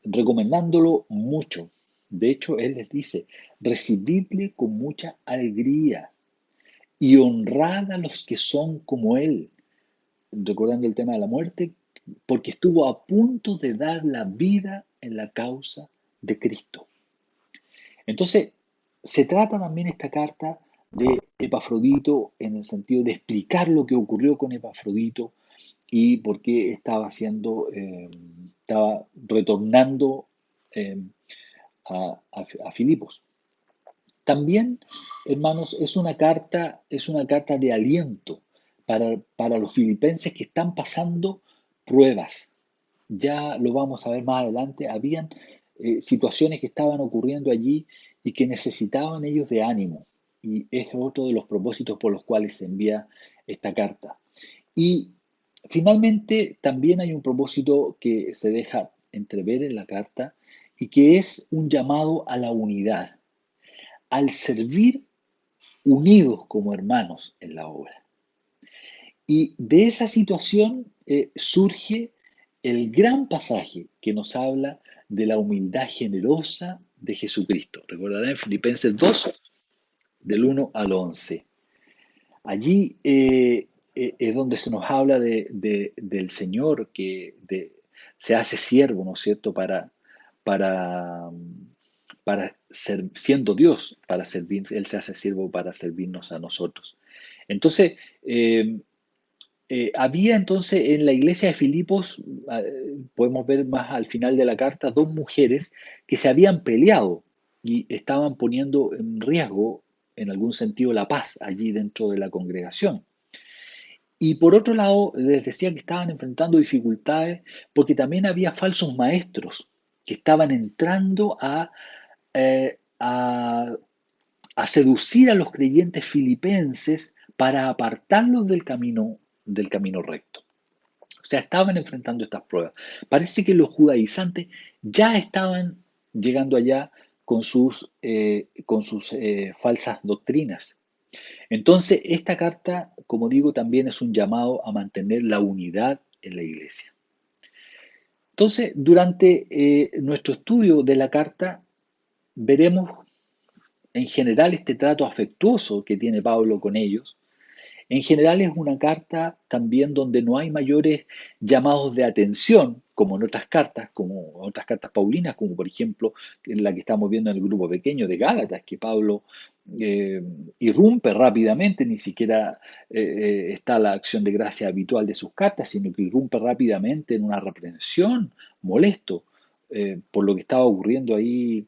recomendándolo mucho. De hecho, él les dice, recibidle con mucha alegría y honrad a los que son como él, recordando el tema de la muerte, porque estuvo a punto de dar la vida en la causa de Cristo. Entonces, se trata también esta carta de Epafrodito en el sentido de explicar lo que ocurrió con Epafrodito y por qué estaba retornando eh, a Filipos. También, hermanos, es una carta de aliento para los filipenses que están pasando pruebas. Ya lo vamos a ver más adelante. Habían situaciones que estaban ocurriendo allí y que necesitaban ellos de ánimo. Y es otro de los propósitos por los cuales se envía esta carta. Y finalmente también hay un propósito que se deja entrever en la carta y que es un llamado a la unidad, al servir unidos como hermanos en la obra. Y de esa situación surge el gran pasaje que nos habla de la humildad generosa de Jesucristo. Recordarán en Filipenses 2, del 1 al 11. Allí es donde se nos habla del Señor se hace siervo, ¿no es cierto?, para, para ser, siendo Dios, para servir, Él se hace siervo para servirnos a nosotros. Entonces, había entonces en la iglesia de Filipos, podemos ver más al final de la carta, dos mujeres que se habían peleado y estaban poniendo en riesgo, en algún sentido, la paz allí dentro de la congregación. Y por otro lado, les decía que estaban enfrentando dificultades porque también había falsos maestros que estaban entrando a a seducir a los creyentes filipenses para apartarlos del camino recto. O sea, estaban enfrentando estas pruebas. Parece que los judaizantes ya estaban llegando allá con sus falsas doctrinas. Entonces, esta carta, como digo, también es un llamado a mantener la unidad en la iglesia. Entonces, durante nuestro estudio de la carta, veremos en general este trato afectuoso que tiene Pablo con ellos. En general es una carta también donde no hay mayores llamados de atención, como en otras cartas, como otras cartas paulinas, como por ejemplo en la que estamos viendo en el grupo pequeño de Gálatas, que Pablo eh, irrumpe rápidamente, ni siquiera está la acción de gracia habitual de sus cartas, sino que irrumpe rápidamente en una reprensión, molesto por lo que estaba ocurriendo ahí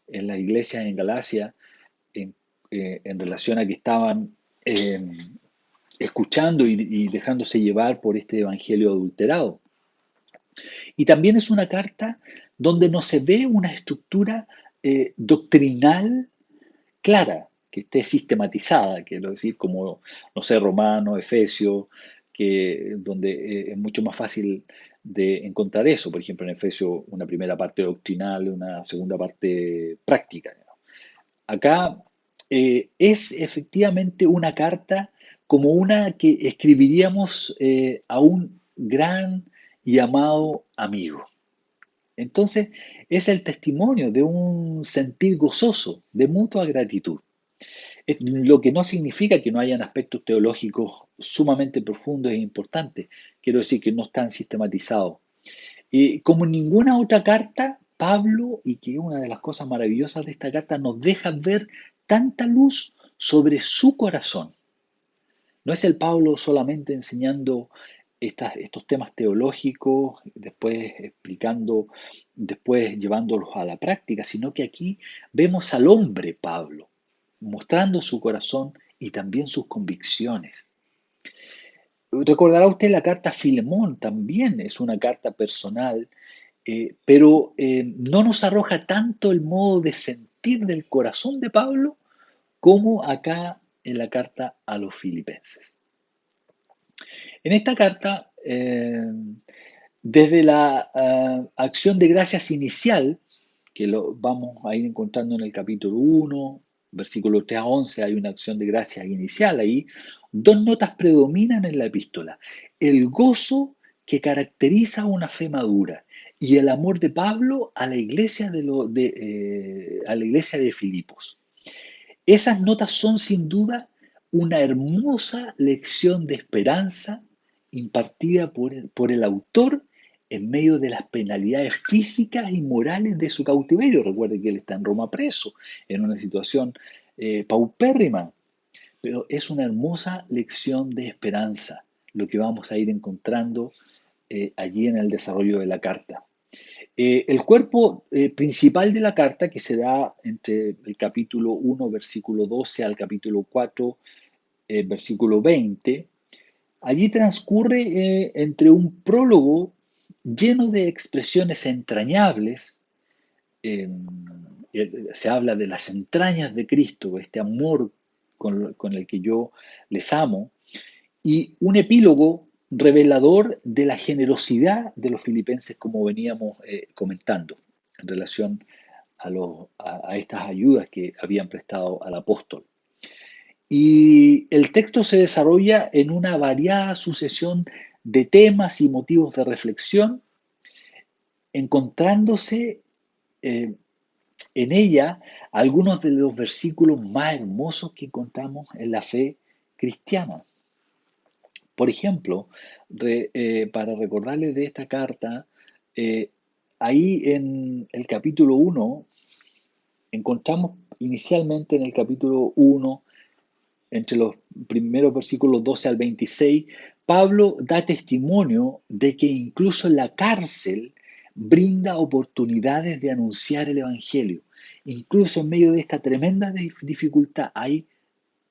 en las iglesias en Galacia en, en relación a que estaban escuchando y dejándose llevar por este evangelio adulterado. Y también es una carta donde no se ve una estructura doctrinal clara, que esté sistematizada, quiero decir, como, no sé, Romano, Efesio, donde es mucho más fácil de encontrar eso. Por ejemplo, en Efesio una primera parte doctrinal, una segunda parte práctica. Acá es efectivamente una carta como una que escribiríamos a un gran y amado amigo. Entonces, es el testimonio de un sentir gozoso, de mutua gratitud. Lo que no significa que no hayan aspectos teológicos sumamente profundos e importantes. Quiero decir que no están sistematizados. Como en ninguna otra carta, Pablo, y que una de las cosas maravillosas de esta carta, nos deja ver tanta luz sobre su corazón. No es el Pablo solamente enseñando estos temas teológicos, después explicando, después llevándolos a la práctica, sino que aquí vemos al hombre Pablo, mostrando su corazón y también sus convicciones. Recordará usted la carta a Filemón, también es una carta personal, pero no nos arroja tanto el modo de sentir del corazón de Pablo como acá en la carta a los filipenses. En esta carta, desde la acción de gracias inicial, que lo vamos a ir encontrando en el capítulo 1, versículo 3 a 11, hay una acción de gracias inicial ahí, dos notas predominan en la epístola: el gozo que caracteriza una fe madura y el amor de Pablo a la iglesia a la iglesia de Filipos. Esas notas son sin duda una hermosa lección de esperanza impartida por el autor en medio de las penalidades físicas y morales de su cautiverio. Recuerde que él está en Roma preso, en una situación paupérrima, pero es una hermosa lección de esperanza lo que vamos a ir encontrando allí en el desarrollo de la carta. El cuerpo principal de la carta, que se da entre el capítulo 1, versículo 12 al capítulo 4, versículo 20, allí transcurre entre un prólogo lleno de expresiones entrañables. eh, Se habla de las entrañas de Cristo, este amor con el que yo les amo, y un epílogo revelador de la generosidad de los filipenses, como veníamos comentando, en relación a estas ayudas que habían prestado al apóstol. Y el texto se desarrolla en una variada sucesión de temas y motivos de reflexión, encontrándose eh, en ella algunos de los versículos más hermosos que encontramos en la fe cristiana. Por ejemplo, para recordarles de esta carta, eh, ahí en el capítulo 1, encontramos inicialmente en el capítulo 1, entre los primeros versículos 12 al 26, Pablo da testimonio de que incluso en la cárcel brinda oportunidades de anunciar el Evangelio. Incluso en medio de esta tremenda dificultad, ahí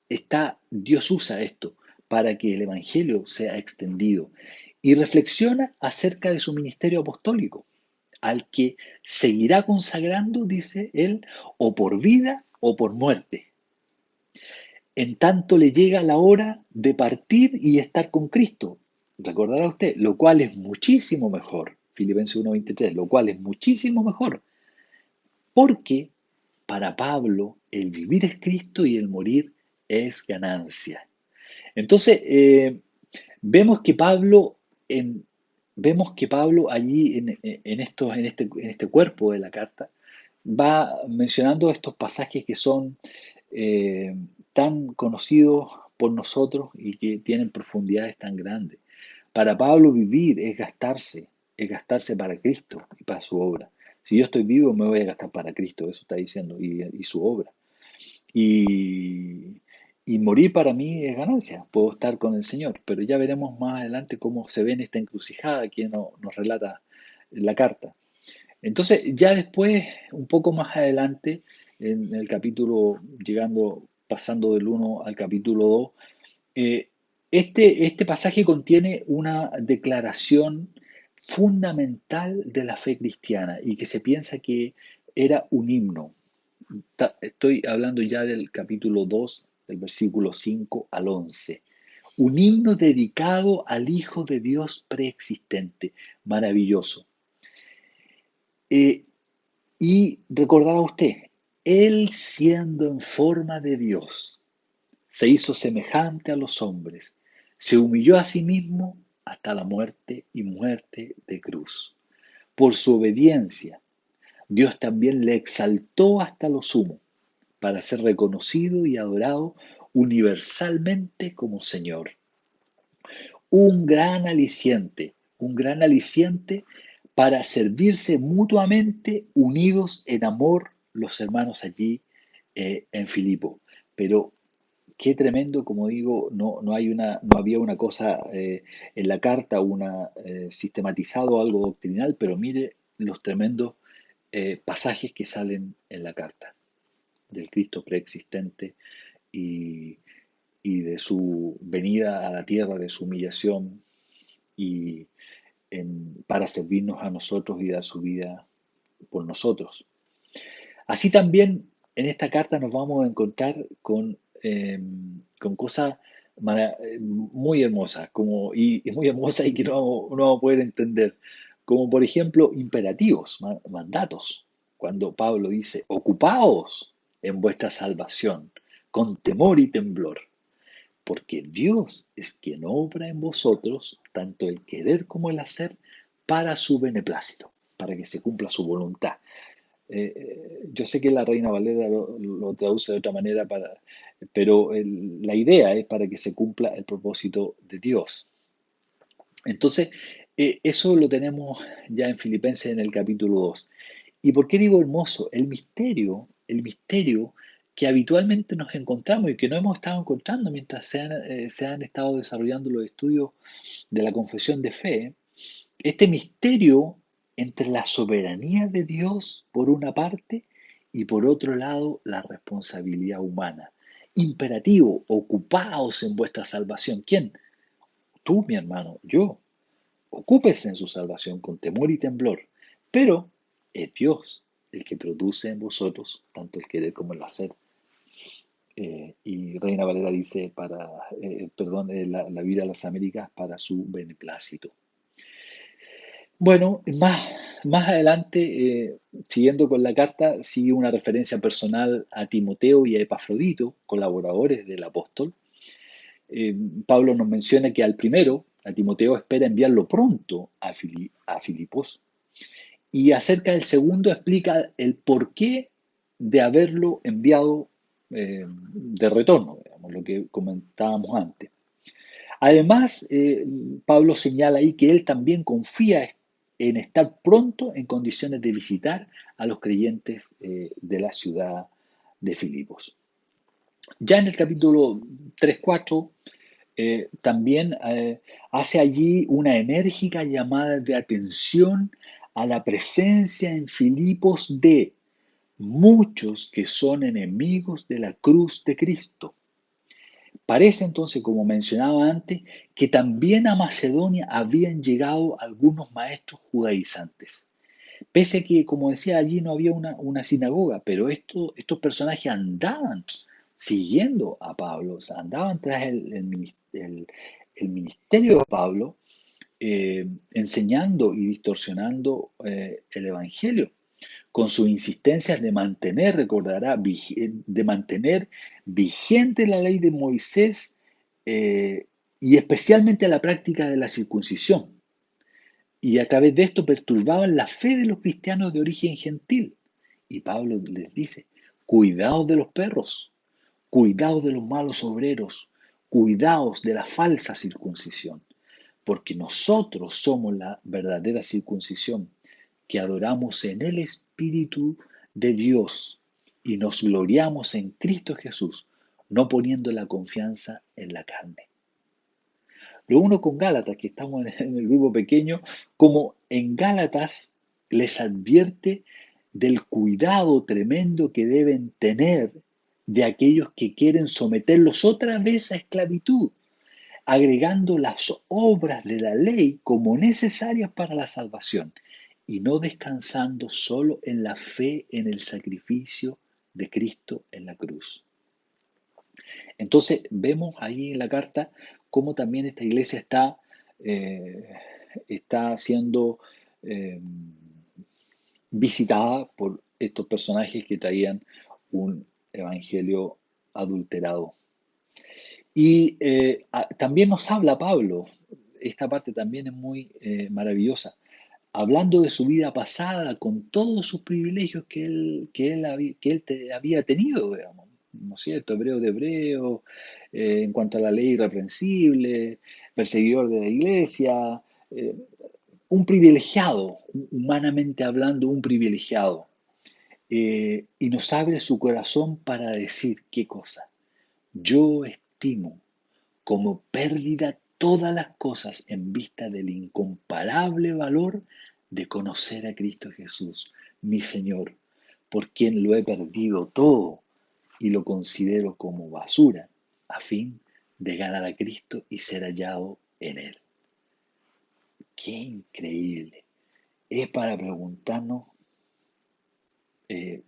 está, Dios usa esto para que el Evangelio sea extendido. Y reflexiona acerca de su ministerio apostólico, al que seguirá consagrando, dice él, o por vida o por muerte. En tanto le llega la hora de partir y estar con Cristo. Recordará usted, lo cual es muchísimo mejor. Filipenses 1:23, lo cual es muchísimo mejor. Porque para Pablo el vivir es Cristo y el morir es ganancia. Entonces, vemos que Pablo, en, vemos que Pablo allí en este cuerpo de la carta va mencionando estos pasajes que son eh, tan conocidos por nosotros y que tienen profundidades tan grandes. Para Pablo vivir es gastarse para Cristo y para su obra. Si yo estoy vivo, me voy a gastar para Cristo, eso está diciendo, y su obra. Y, y morir para mí es ganancia, puedo estar con el Señor, pero ya veremos más adelante cómo se ve en esta encrucijada que nos relata la carta. Entonces, ya después, un poco más adelante, en el capítulo, pasando del 1 al capítulo 2, eh, este pasaje contiene una declaración fundamental de la fe cristiana y que se piensa que era un himno. Estoy hablando ya del capítulo 2, del versículo 5 al 11. Un himno dedicado al Hijo de Dios preexistente. Maravilloso. Eh, y recordará usted, Él siendo en forma de Dios, se hizo semejante a los hombres, se humilló a sí mismo hasta la muerte y muerte de cruz. Por su obediencia, Dios también le exaltó hasta lo sumo, para ser reconocido y adorado universalmente como Señor. Un gran aliciente para servirse mutuamente unidos en amor los hermanos allí en Filipo. Pero qué tremendo, como digo, no había una cosa en la carta, sistematizado algo doctrinal, pero mire los tremendos pasajes que salen en la carta del Cristo preexistente y, y de su venida a la tierra, de su humillación y para servirnos a nosotros y dar su vida por nosotros. Así también en esta carta nos vamos a encontrar con cosas muy hermosas, y muy hermosas y que no vamos a poder entender, como por ejemplo imperativos, mandatos, cuando Pablo dice, ocupaos en vuestra salvación con temor y temblor, porque Dios es quien obra en vosotros tanto el querer como el hacer para su beneplácito, para que se cumpla su voluntad. Yo sé que la Reina Valera lo traduce de otra manera, pero la idea es para que se cumpla el propósito de Dios. Entonces, eso lo tenemos ya en Filipenses en el capítulo 2. ¿Y por qué digo hermoso? El misterio que habitualmente nos encontramos y que no hemos estado encontrando mientras se han estado desarrollando los estudios de la confesión de fe, este misterio entre la soberanía de Dios por una parte y por otro lado la responsabilidad humana. Imperativo, ocupaos en vuestra salvación. ¿Quién? Tú, mi hermano, yo. Ocúpese en su salvación con temor y temblor, pero es Dios el que produce en vosotros tanto el querer como el hacer. Y Reina Valera dice la vida de las Américas para su beneplácito. Bueno, más adelante, siguiendo con la carta, sigue una referencia personal a Timoteo y a Epafrodito, colaboradores del apóstol. Pablo nos menciona que al primero, a Timoteo, espera enviarlo pronto a Filipos, y acerca del segundo explica el porqué de haberlo enviado de retorno, digamos, lo que comentábamos antes. Además, Pablo señala ahí que él también confía en estar pronto en condiciones de visitar a los creyentes de la ciudad de Filipos. Ya en el capítulo 3-4 también hace allí una enérgica llamada de atención a la presencia en Filipos de muchos que son enemigos de la cruz de Cristo. Parece entonces, como mencionaba antes, que también a Macedonia habían llegado algunos maestros judaizantes. Pese a que, como decía, allí no había una sinagoga, pero estos personajes andaban siguiendo a Pablo, o sea, andaban tras el ministerio de Pablo, enseñando y distorsionando el Evangelio con sus insistencias de mantener, recordará, de mantener vigente la ley de Moisés y especialmente la práctica de la circuncisión. Y a través de esto perturbaban la fe de los cristianos de origen gentil. Y Pablo les dice, cuidaos de los perros, cuidaos de los malos obreros, cuidaos de la falsa circuncisión, porque nosotros somos la verdadera circuncisión, que adoramos en el Espíritu de Dios y nos gloriamos en Cristo Jesús, no poniendo la confianza en la carne. Lo uno con Gálatas, que estamos en el grupo pequeño, como en Gálatas les advierte del cuidado tremendo que deben tener de aquellos que quieren someterlos otra vez a esclavitud, agregando las obras de la ley como necesarias para la salvación y no descansando solo en la fe en el sacrificio de Cristo en la cruz. Entonces vemos ahí en la carta cómo también esta iglesia está siendo eh, visitada por estos personajes que traían un evangelio adulterado. Y también nos habla Pablo, esta parte también es muy maravillosa, hablando de su vida pasada con todos sus privilegios que él había tenido, digamos, ¿no es cierto? Hebreo de hebreo, en cuanto a la ley irreprensible, perseguidor de la iglesia, eh, un privilegiado, humanamente hablando, un privilegiado. Y nos abre su corazón para decir qué cosa. Yo estimo como pérdida todas las cosas en vista del incomparable valor de conocer a Cristo Jesús, mi Señor, por quien lo he perdido todo y lo considero como basura, a fin de ganar a Cristo y ser hallado en Él. ¡Qué increíble! Es para preguntarnos, eh,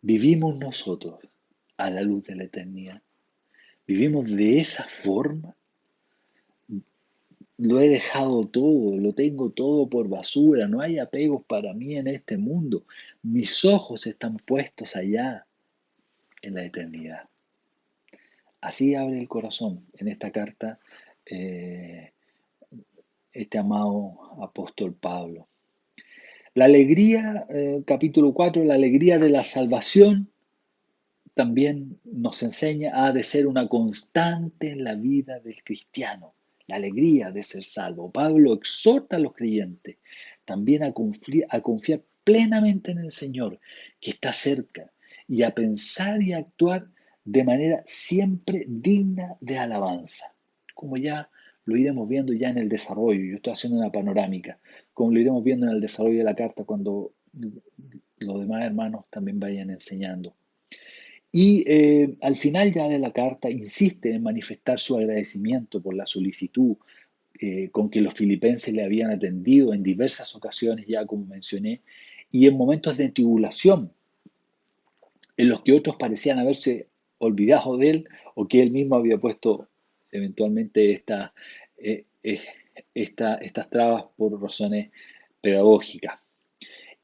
¿vivimos nosotros a la luz de la eternidad? ¿Vivimos de esa forma? Lo he dejado todo, lo tengo todo por basura, no hay apegos para mí en este mundo. Mis ojos están puestos allá en la eternidad. Así abre el corazón en esta carta eh, este amado apóstol Pablo. La alegría, capítulo 4, la alegría de la salvación también nos enseña a de ser una constante en la vida del cristiano, la alegría de ser salvo. Pablo exhorta a los creyentes también a confiar plenamente en el Señor, que está cerca, y a pensar y a actuar de manera siempre digna de alabanza, como ya lo iremos viendo ya en el desarrollo. Yo estoy haciendo una panorámica, como lo iremos viendo en el desarrollo de la carta cuando los demás hermanos también vayan enseñando. Y al final ya de la carta insiste en manifestar su agradecimiento por la solicitud con que los filipenses le habían atendido en diversas ocasiones, ya como mencioné, y en momentos de tribulación, en los que otros parecían haberse olvidado de él o que él mismo había puesto eventualmente estas trabas por razones pedagógicas.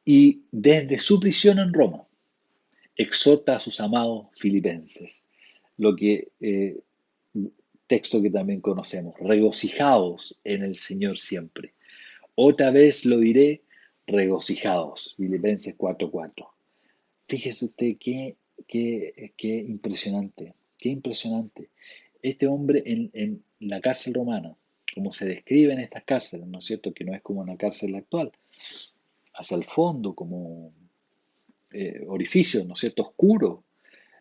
Y desde su prisión en Roma, exhorta a sus amados filipenses, lo que texto que también conocemos, regocijaos en el Señor siempre. Otra vez lo diré, regocijaos, Filipenses 4:4. Fíjese usted qué impresionante, qué impresionante. Este hombre en la cárcel romana, como se describe en estas cárceles, ¿no es cierto? Que no es como una cárcel actual, hacia el fondo, como orificio, ¿no es cierto?, oscuro,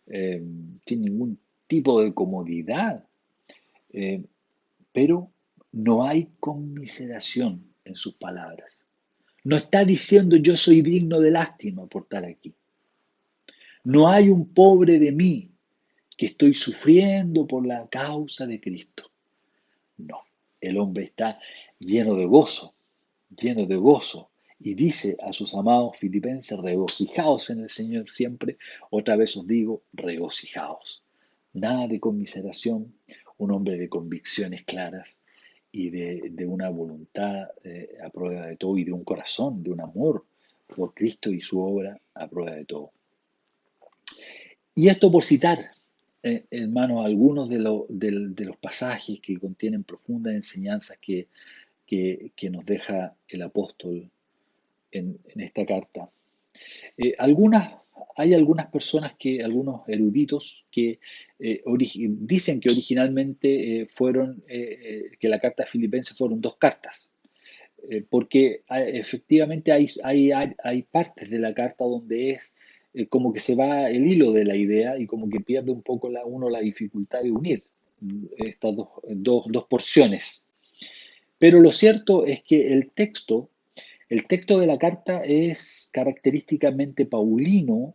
eh, sin ningún tipo de comodidad, eh, pero no hay conmiseración en sus palabras. No está diciendo yo soy digno de lástima por estar aquí. No hay un pobre de mí que estoy sufriendo por la causa de Cristo. No, el hombre está lleno de gozo, lleno de gozo. Y dice a sus amados filipenses, regocijaos en el Señor siempre. Otra vez os digo, regocijaos. Nada de conmiseración, un hombre de convicciones claras y de una voluntad a prueba de todo y de un corazón, de un amor por Cristo y su obra a prueba de todo. Y esto por citar, hermanos, algunos de los pasajes que contienen profundas enseñanzas que nos deja el apóstol en esta carta. Eh, algunas, Hay algunas personas algunos eruditos que dicen que originalmente que la carta filipense fueron dos cartas, porque efectivamente hay partes de la carta donde es como que se va el hilo de la idea y como que pierde un poco uno la dificultad de unir estas dos porciones. Pero lo cierto es que el texto de la carta es característicamente paulino,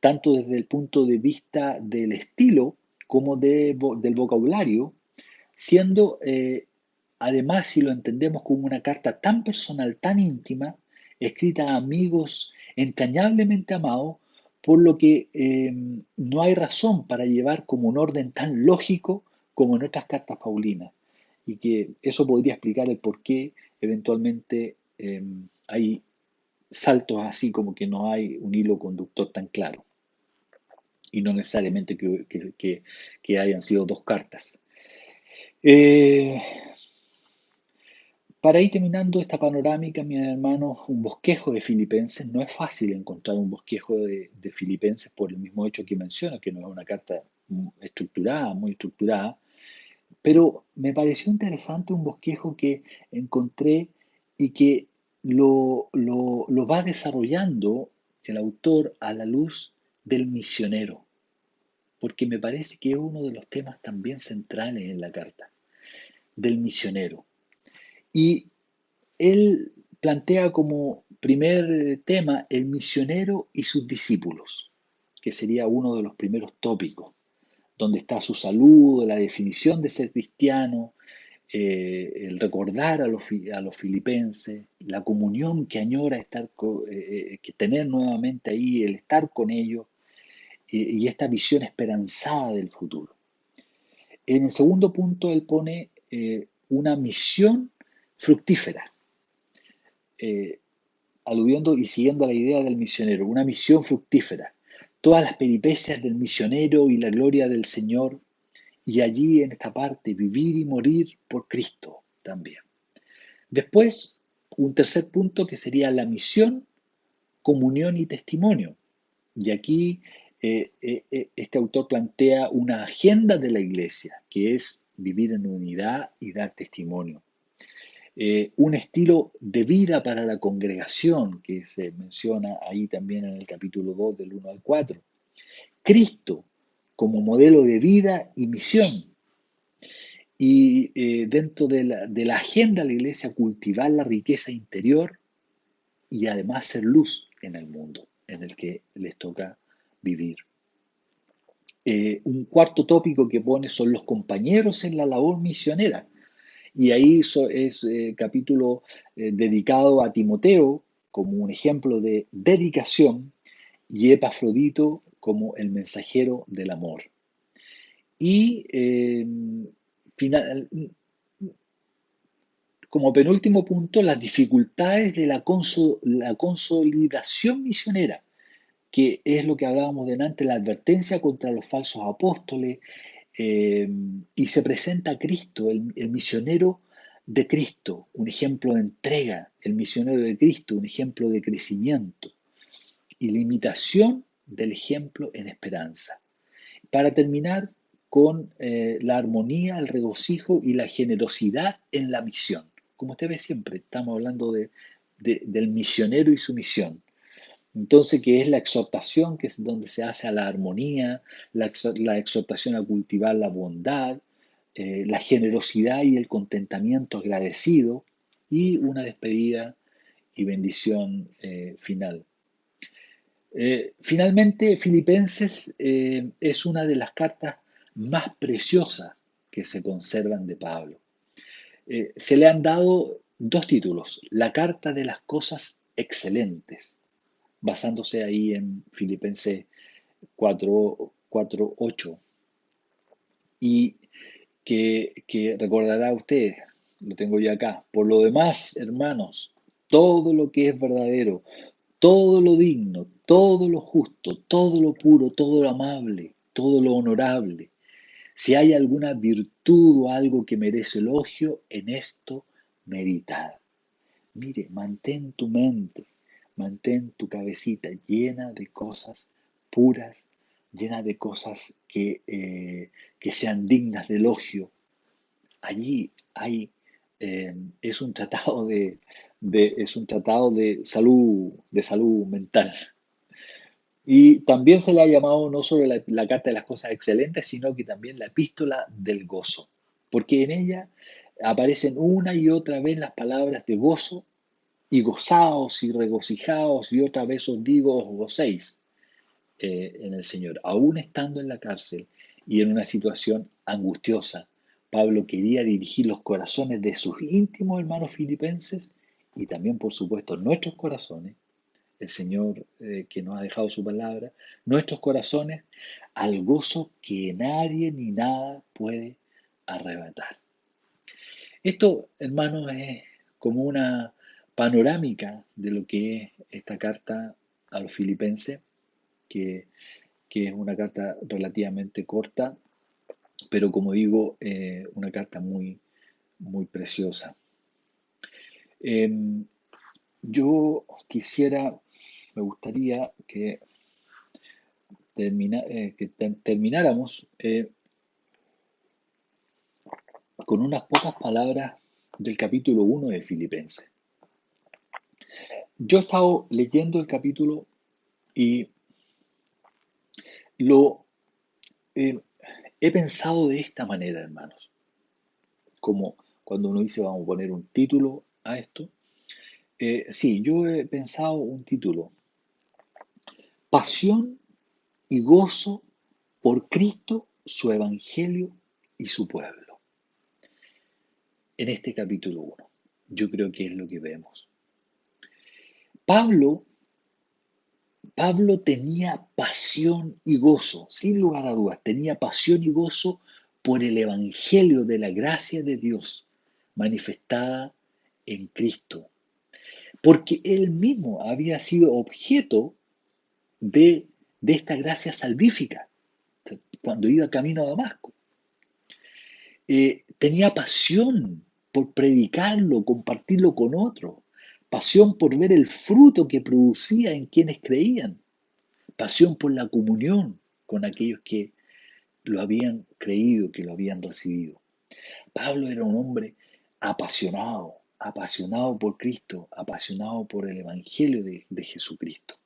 tanto desde el punto de vista del estilo como del vocabulario, siendo además, si lo entendemos como una carta tan personal, tan íntima, escrita a amigos entrañablemente amados, por lo que no hay razón para llevar como un orden tan lógico como en otras cartas paulinas. Y que eso podría explicar el por qué eventualmente hay saltos así como que no hay un hilo conductor tan claro. Y no necesariamente que hayan sido dos cartas. Eh, Para ir terminando esta panorámica, mis hermanos, un bosquejo de Filipenses, no es fácil encontrar un bosquejo de Filipenses por el mismo hecho que menciono, que no es una carta estructurada, muy estructurada, pero me pareció interesante un bosquejo que encontré y que lo va desarrollando el autor a la luz del misionero, porque me parece que es uno de los temas también centrales en la carta, del misionero. Y él plantea como primer tema el misionero y sus discípulos, que sería uno de los primeros tópicos donde está su saludo, la definición de ser cristiano, el recordar a los filipenses, la comunión que añora que tener nuevamente ahí, el estar con ellos y esta visión esperanzada del futuro. En el segundo punto, él pone una misión fructífera, eh, aludiendo y siguiendo la idea del misionero, una misión fructífera. Todas las peripecias del misionero y la gloria del Señor, y allí en esta parte, vivir y morir por Cristo también. Después, un tercer punto que sería la misión, comunión y testimonio. Y aquí este autor plantea una agenda de la iglesia, que es vivir en unidad y dar testimonio. Un estilo de vida para la congregación, que se menciona ahí también en el capítulo 2 del 1 al 4. Cristo como modelo de vida y misión. Y dentro de la agenda de la iglesia, cultivar la riqueza interior y además ser luz en el mundo en el que les toca vivir. Un cuarto tópico que pone son los compañeros en la labor misionera. Y ahí es capítulo dedicado a Timoteo como un ejemplo de dedicación y Epafrodito como el mensajero del amor. Y final, como penúltimo punto, las dificultades de la consolidación misionera, que es lo que hablábamos delante, la advertencia contra los falsos apóstoles, y se presenta a Cristo, el misionero de Cristo, un ejemplo de entrega, el misionero de Cristo, un ejemplo de crecimiento, y la imitación del ejemplo en esperanza. Para terminar con la armonía, el regocijo y la generosidad en la misión. Como usted ve siempre, estamos hablando del misionero y su misión. Entonces, que es la exhortación, que es donde se hace a la armonía, la exhortación a cultivar la bondad, la generosidad y el contentamiento agradecido, y una despedida y bendición final. Finalmente, Filipenses es una de las cartas más preciosas que se conservan de Pablo. Se le han dado dos títulos: la carta de las cosas excelentes, basándose ahí en Filipenses 4:8, y que recordará usted, lo tengo yo acá: por lo demás, hermanos, todo lo que es verdadero, todo lo digno, todo lo justo, todo lo puro, todo lo amable, todo lo honorable, si hay alguna virtud o algo que merece elogio, en esto meditad. Mire, mantén tu cabecita llena de cosas puras, llena de cosas que sean dignas de elogio. Allí es un tratado es un tratado de salud mental. Y también se le ha llamado no solo la carta de las cosas excelentes, sino que también la epístola del gozo, porque en ella aparecen una y otra vez las palabras de gozo, y gozaos y regocijaos, y otra vez os digo, os gocéis en el Señor. Aún estando en la cárcel y en una situación angustiosa, Pablo quería dirigir los corazones de sus íntimos hermanos filipenses, y también, por supuesto, nuestros corazones, el Señor que nos ha dejado su palabra, nuestros corazones al gozo que nadie ni nada puede arrebatar. Esto, hermanos, es como una panorámica de lo que es esta carta a los filipenses, que, que es una carta relativamente corta, pero como digo, una carta muy, muy preciosa. Yo me gustaría que, termináramos con unas pocas palabras del capítulo 1 de Filipenses. Yo he estado leyendo el capítulo y lo eh, he pensado de esta manera, hermanos. Como cuando uno dice vamos a poner un título a esto. Sí, yo he pensado un título: Pasión y gozo por Cristo su evangelio y su pueblo. En este capítulo 1, yo creo que es lo que vemos. Pablo tenía pasión y gozo, sin lugar a dudas, tenía pasión y gozo por el evangelio de la gracia de Dios manifestada en Cristo, porque él mismo había sido objeto de esta gracia salvífica cuando iba camino a Damasco. Tenía pasión por predicarlo, compartirlo con otros, pasión por ver el fruto que producía en quienes creían, pasión por la comunión con aquellos que lo habían creído, que lo habían recibido. Pablo era un hombre apasionado, apasionado por Cristo, apasionado por el Evangelio de Jesucristo.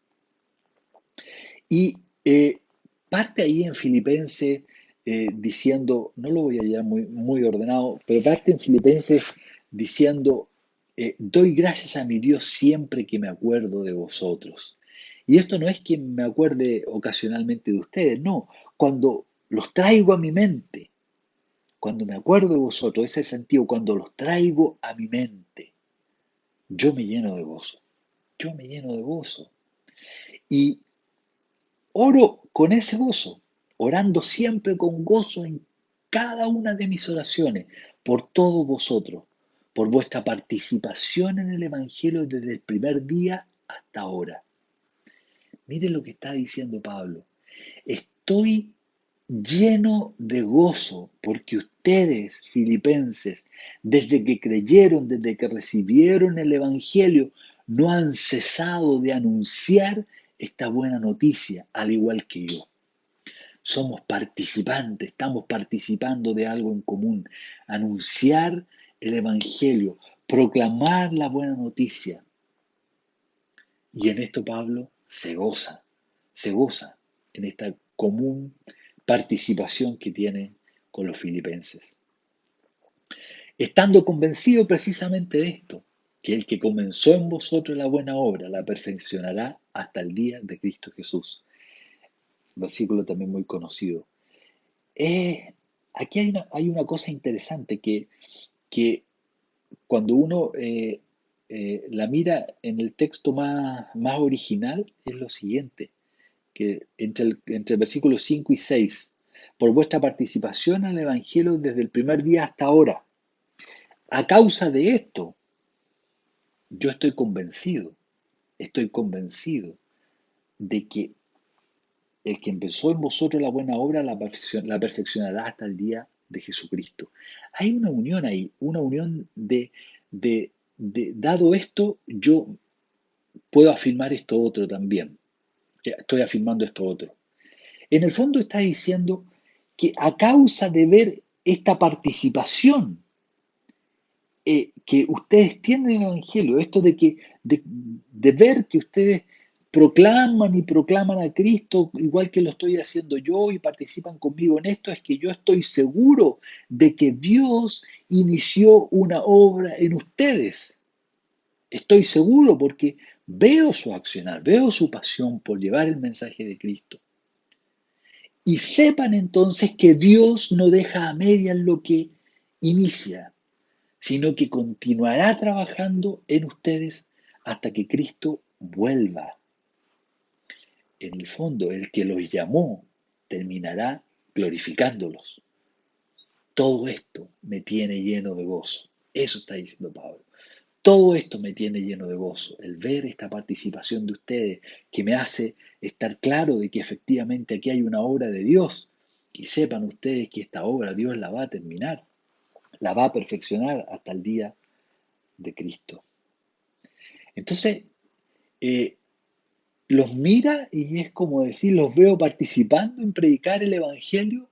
Y parte ahí en Filipenses diciendo, no lo voy a llevar muy ordenado, pero parte en Filipenses diciendo, doy gracias a mi Dios siempre que me acuerdo de vosotros. Y esto no es que me acuerde ocasionalmente de ustedes, no, cuando los traigo a mi mente, cuando me acuerdo de vosotros, ese es el sentido, cuando los traigo a mi mente, yo me lleno de gozo, yo me lleno de gozo. Y oro con ese gozo, orando siempre con gozo en cada una de mis oraciones, por todos vosotros, por vuestra participación en el Evangelio desde el primer día hasta ahora. Mire lo que está diciendo Pablo. Estoy lleno de gozo porque ustedes, filipenses, desde que creyeron, desde que recibieron el Evangelio, no han cesado de anunciar esta buena noticia, al igual que yo. Somos participantes, estamos participando de algo en común. Anunciar el Evangelio, proclamar la buena noticia. Y en esto Pablo se goza en esta común participación que tiene con los filipenses. Estando convencido precisamente de esto, que el que comenzó en vosotros la buena obra la perfeccionará hasta el día de Cristo Jesús. Versículo también muy conocido. Aquí hay una cosa interesante que cuando uno la mira en el texto más original es lo siguiente, que entre el versículo 5 y 6, por vuestra participación en el Evangelio desde el primer día hasta ahora. A causa de esto, yo estoy convencido de que el que empezó en vosotros la buena obra la perfeccionará hasta el día de Jesucristo. Hay una unión ahí, una unión dado esto, yo puedo afirmar esto otro también. Estoy afirmando esto otro. En el fondo está diciendo que a causa de ver esta participación que ustedes tienen en el Evangelio, esto de ver que ustedes proclaman y proclaman a Cristo igual que lo estoy haciendo yo y participan conmigo en esto, es que yo estoy seguro de que Dios inició una obra en ustedes. Estoy seguro porque veo su accionar, veo su pasión por llevar el mensaje de Cristo. Y sepan entonces que Dios no deja a medias lo que inicia, sino que continuará trabajando en ustedes hasta que Cristo vuelva. En el fondo, el que los llamó terminará glorificándolos. Todo esto me tiene lleno de gozo. Eso está diciendo Pablo. Todo esto me tiene lleno de gozo, el ver esta participación de ustedes que me hace estar claro de que efectivamente aquí hay una obra de Dios y sepan ustedes que esta obra Dios la va a terminar, la va a perfeccionar hasta el día de Cristo. Entonces, eh, los mira y es como decir, los veo participando en predicar el Evangelio,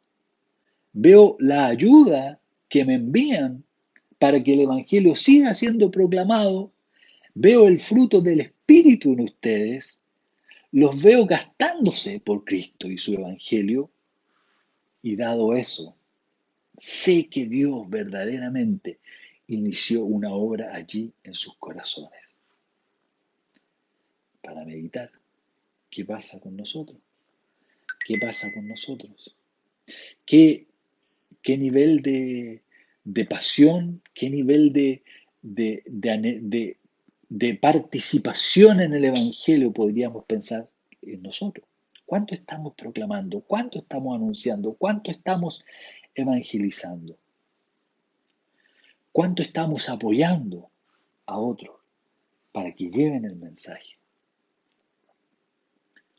veo la ayuda que me envían para que el Evangelio siga siendo proclamado. Veo el fruto del Espíritu en ustedes, los veo gastándose por Cristo y su Evangelio, y dado eso, sé que Dios verdaderamente inició una obra allí en sus corazones. Para meditar, ¿qué pasa con nosotros? ¿Qué pasa con nosotros? ¿Qué, qué nivel de pasión, qué nivel de participación en el Evangelio podríamos pensar en nosotros? ¿Cuánto estamos proclamando? ¿Cuánto estamos anunciando? ¿Cuánto estamos evangelizando? ¿Cuánto estamos apoyando a otros para que lleven el mensaje?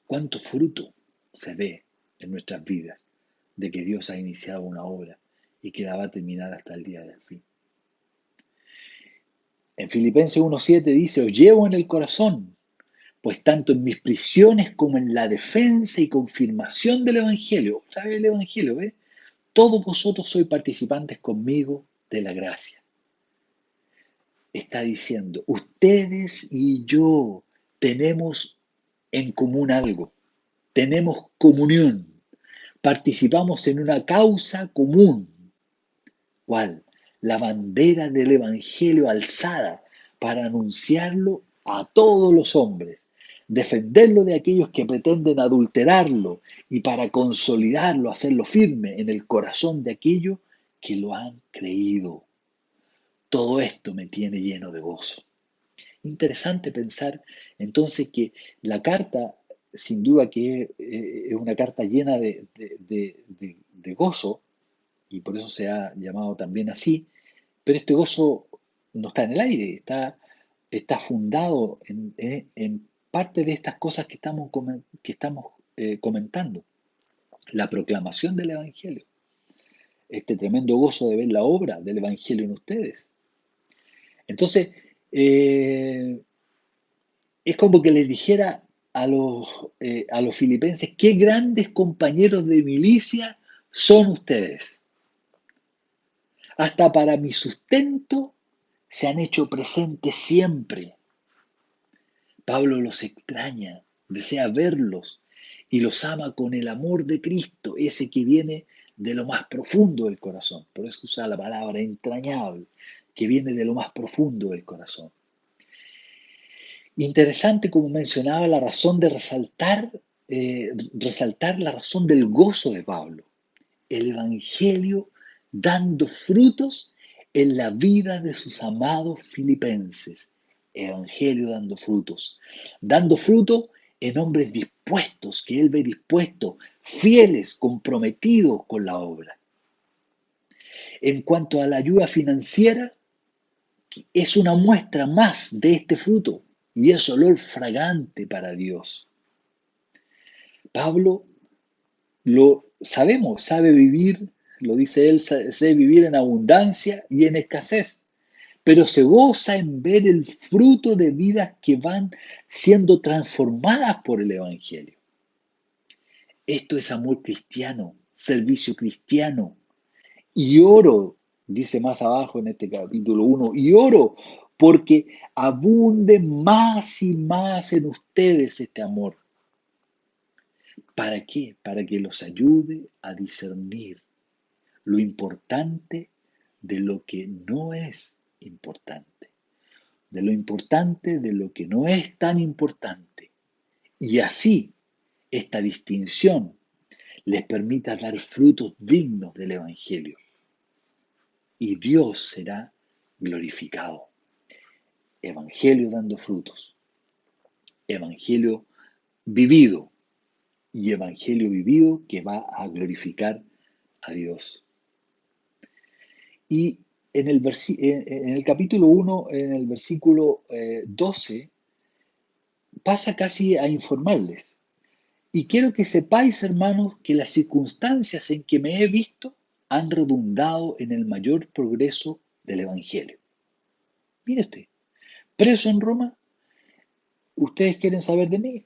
¿Cuánto fruto se ve en nuestras vidas de que Dios ha iniciado una obra y que la va a terminar hasta el día del fin? En Filipenses 1:7 dice, os llevo en el corazón, pues tanto en mis prisiones como en la defensa y confirmación del Evangelio, otra vez el Evangelio, ¿ves? Todos vosotros sois participantes conmigo de la gracia. Está diciendo, ustedes y yo tenemos en común algo, tenemos comunión, participamos en una causa común. ¿Cuál? La bandera del Evangelio alzada para anunciarlo a todos los hombres, defenderlo de aquellos que pretenden adulterarlo y para consolidarlo, hacerlo firme en el corazón de aquellos que lo han creído. Todo esto me tiene lleno de gozo. Interesante pensar entonces que la carta, sin duda que es una carta llena de gozo, y por eso se ha llamado también así, pero este gozo no está en el aire, está fundado en parte de estas cosas que estamos comentando. La proclamación del Evangelio, este tremendo gozo de ver la obra del Evangelio en ustedes. Entonces, eh, es como que les dijera a los filipenses, qué grandes compañeros de milicia son ustedes. Hasta para mi sustento se han hecho presentes siempre. Pablo los extraña, desea verlos y los ama con el amor de Cristo, ese que viene de lo más profundo del corazón. Por eso usa la palabra entrañable, que viene de lo más profundo del corazón. Interesante como mencionaba la razón de resaltar la razón del gozo de Pablo. El Evangelio dando frutos en la vida de sus amados filipenses. Evangelio dando fruto en hombres dispuestos, que él ve dispuestos, fieles, comprometidos con la obra. En cuanto a la ayuda financiera, es una muestra más de este fruto y es olor fragante para Dios. Pablo lo sabemos, sabe vivir, lo dice él, sabe vivir en abundancia y en escasez, pero se goza en ver el fruto de vidas que van siendo transformadas por el Evangelio. Esto es amor cristiano, servicio cristiano. Y oro, dice más abajo en este capítulo 1, y oro porque abunde más y más en ustedes este amor. ¿Para qué? Para que los ayude a discernir lo importante de lo que no es importante, de lo importante de lo que no es tan importante. Y así, esta distinción les permita dar frutos dignos del Evangelio. Y Dios será glorificado. Evangelio dando frutos. Evangelio vivido. Y evangelio vivido que va a glorificar a Dios. Y en el capítulo 1, en el versículo 12, pasa casi a informarles. Y quiero que sepáis, hermanos, que las circunstancias en que me he visto han redundado en el mayor progreso del Evangelio. Mire usted, preso en Roma, ustedes quieren saber de mí,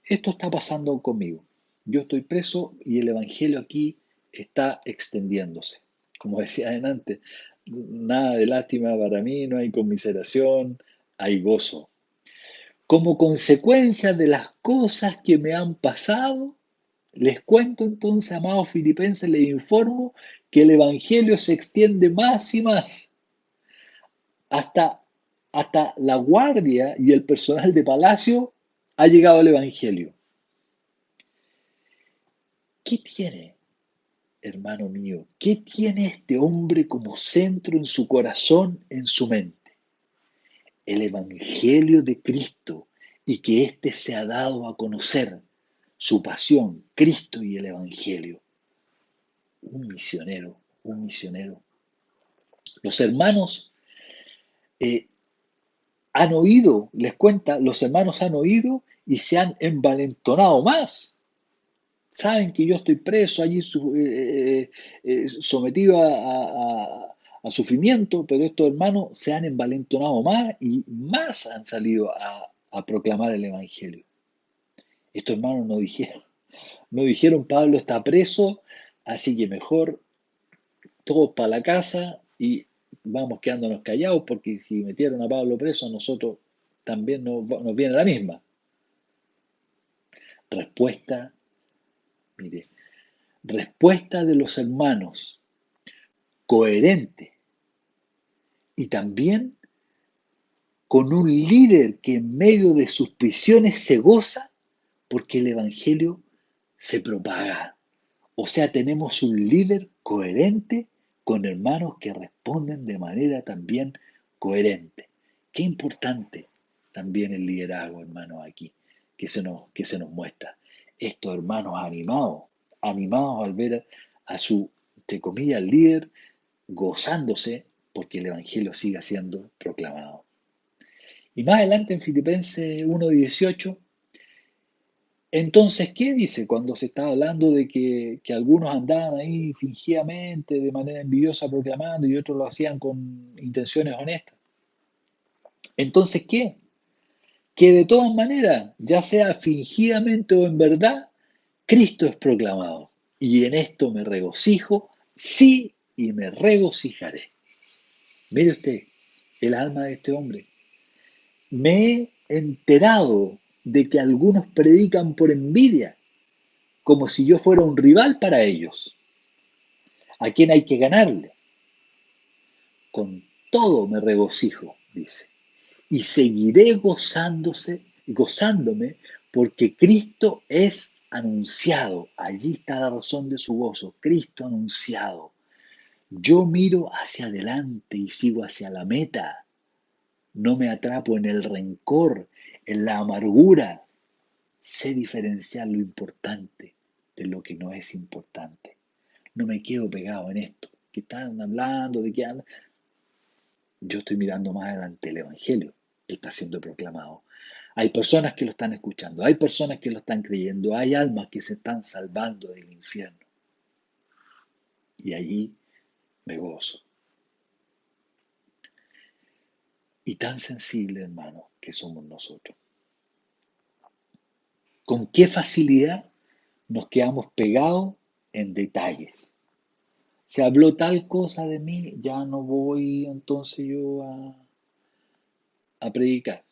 esto está pasando conmigo. Yo estoy preso y el Evangelio aquí está extendiéndose. Como decía antes, nada de lástima para mí, no hay conmiseración, hay gozo. Como consecuencia de las cosas que me han pasado, les cuento entonces, amados filipenses, les informo que el Evangelio se extiende más y más. Hasta la guardia y el personal de palacio ha llegado el Evangelio. ¿Qué tiene? hermano mío, ¿qué tiene este hombre como centro en su corazón, en su mente? El Evangelio de Cristo y que éste se ha dado a conocer su pasión, Cristo y el Evangelio. Un misionero, un misionero. Los hermanos eh, han oído, les cuenta, los hermanos han oído y se han envalentonado más. Saben que yo estoy preso allí sometido a sufrimiento, pero estos hermanos se han envalentonado más y más han salido a proclamar el Evangelio. Estos hermanos no dijeron Pablo está preso, así que mejor todos para la casa y vamos quedándonos callados porque si metieron a Pablo preso a nosotros también nos viene la misma. Respuesta, mire, respuesta de los hermanos, coherente y también con un líder que en medio de sus prisiones se goza porque el Evangelio se propaga. O sea, tenemos un líder coherente con hermanos que responden de manera también coherente. Qué importante también el liderazgo, hermanos, aquí, que se nos muestra. Estos hermanos animados al ver a su, entre comillas, líder gozándose porque el Evangelio siga siendo proclamado. Y más adelante en Filipenses 1:18, entonces, ¿qué dice cuando se está hablando de que algunos andaban ahí fingidamente, de manera envidiosa, proclamando y otros lo hacían con intenciones honestas? Entonces, ¿qué? Que de todas maneras, ya sea fingidamente o en verdad, Cristo es proclamado. Y en esto me regocijo, sí, y me regocijaré. Mire usted, el alma de este hombre. Me he enterado de que algunos predican por envidia, como si yo fuera un rival para ellos, a quien hay que ganarle. Con todo me regocijo, dice, y seguiré gozándome, porque Cristo es anunciado. Allí está la razón de su gozo, Cristo anunciado. Yo miro hacia adelante y sigo hacia la meta. No me atrapo en el rencor, en la amargura. Sé diferenciar lo importante de lo que no es importante. No me quedo pegado en esto. Que están hablando, de qué andan. Yo estoy mirando más adelante el Evangelio. Está siendo proclamado. Hay personas que lo están escuchando, hay personas que lo están creyendo, hay almas que se están salvando del infierno. Y allí me gozo. Y tan sensible, hermano, que somos nosotros. Con qué facilidad nos quedamos pegados en detalles. Se habló tal cosa de mí, ya no voy entonces yo a predicar.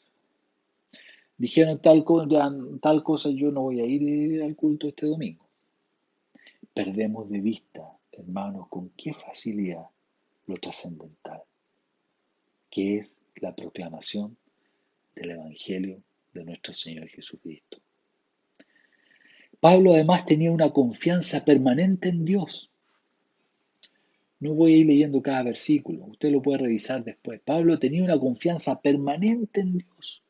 Dijeron tal cosa, yo no voy a ir al culto este domingo. Perdemos de vista, hermanos, con qué facilidad lo trascendental, que es la proclamación del Evangelio de nuestro Señor Jesucristo. Pablo además tenía una confianza permanente en Dios. No voy a ir leyendo cada versículo, usted lo puede revisar después. Pablo tenía una confianza permanente en Dios,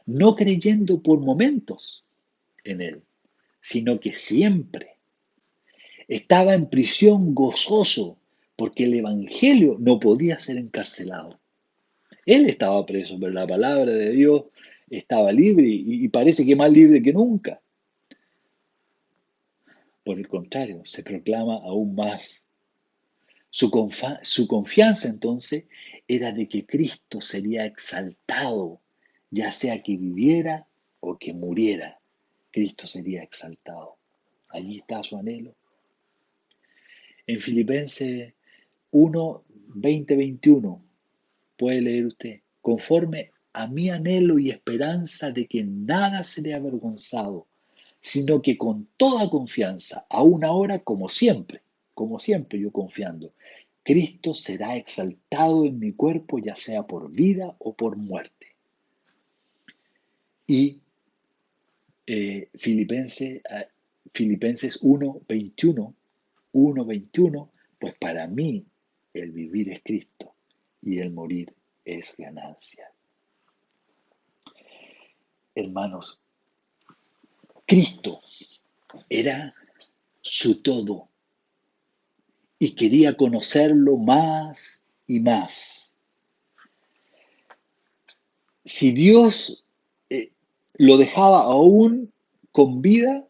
no creyendo por momentos en Él, sino que siempre. Estaba en prisión gozoso porque el Evangelio no podía ser encarcelado. Él estaba preso, pero la palabra de Dios estaba libre y parece que más libre que nunca. Por el contrario, se proclama aún más. Su confianza entonces era de que Cristo sería exaltado, ya sea que viviera o que muriera. Cristo sería exaltado. Allí está su anhelo. En Filipenses 1:20-21 puede leer usted, conforme a mi anhelo y esperanza de que nada seré avergonzado, sino que con toda confianza, aún ahora como siempre yo confiando, Cristo será exaltado en mi cuerpo, ya sea por vida o por muerte. Y Filipenses 1:21 1:21, pues para mí el vivir es Cristo y el morir es ganancia. Hermanos, Cristo era su todo y quería conocerlo más y más. Si Dios lo dejaba aún con vida,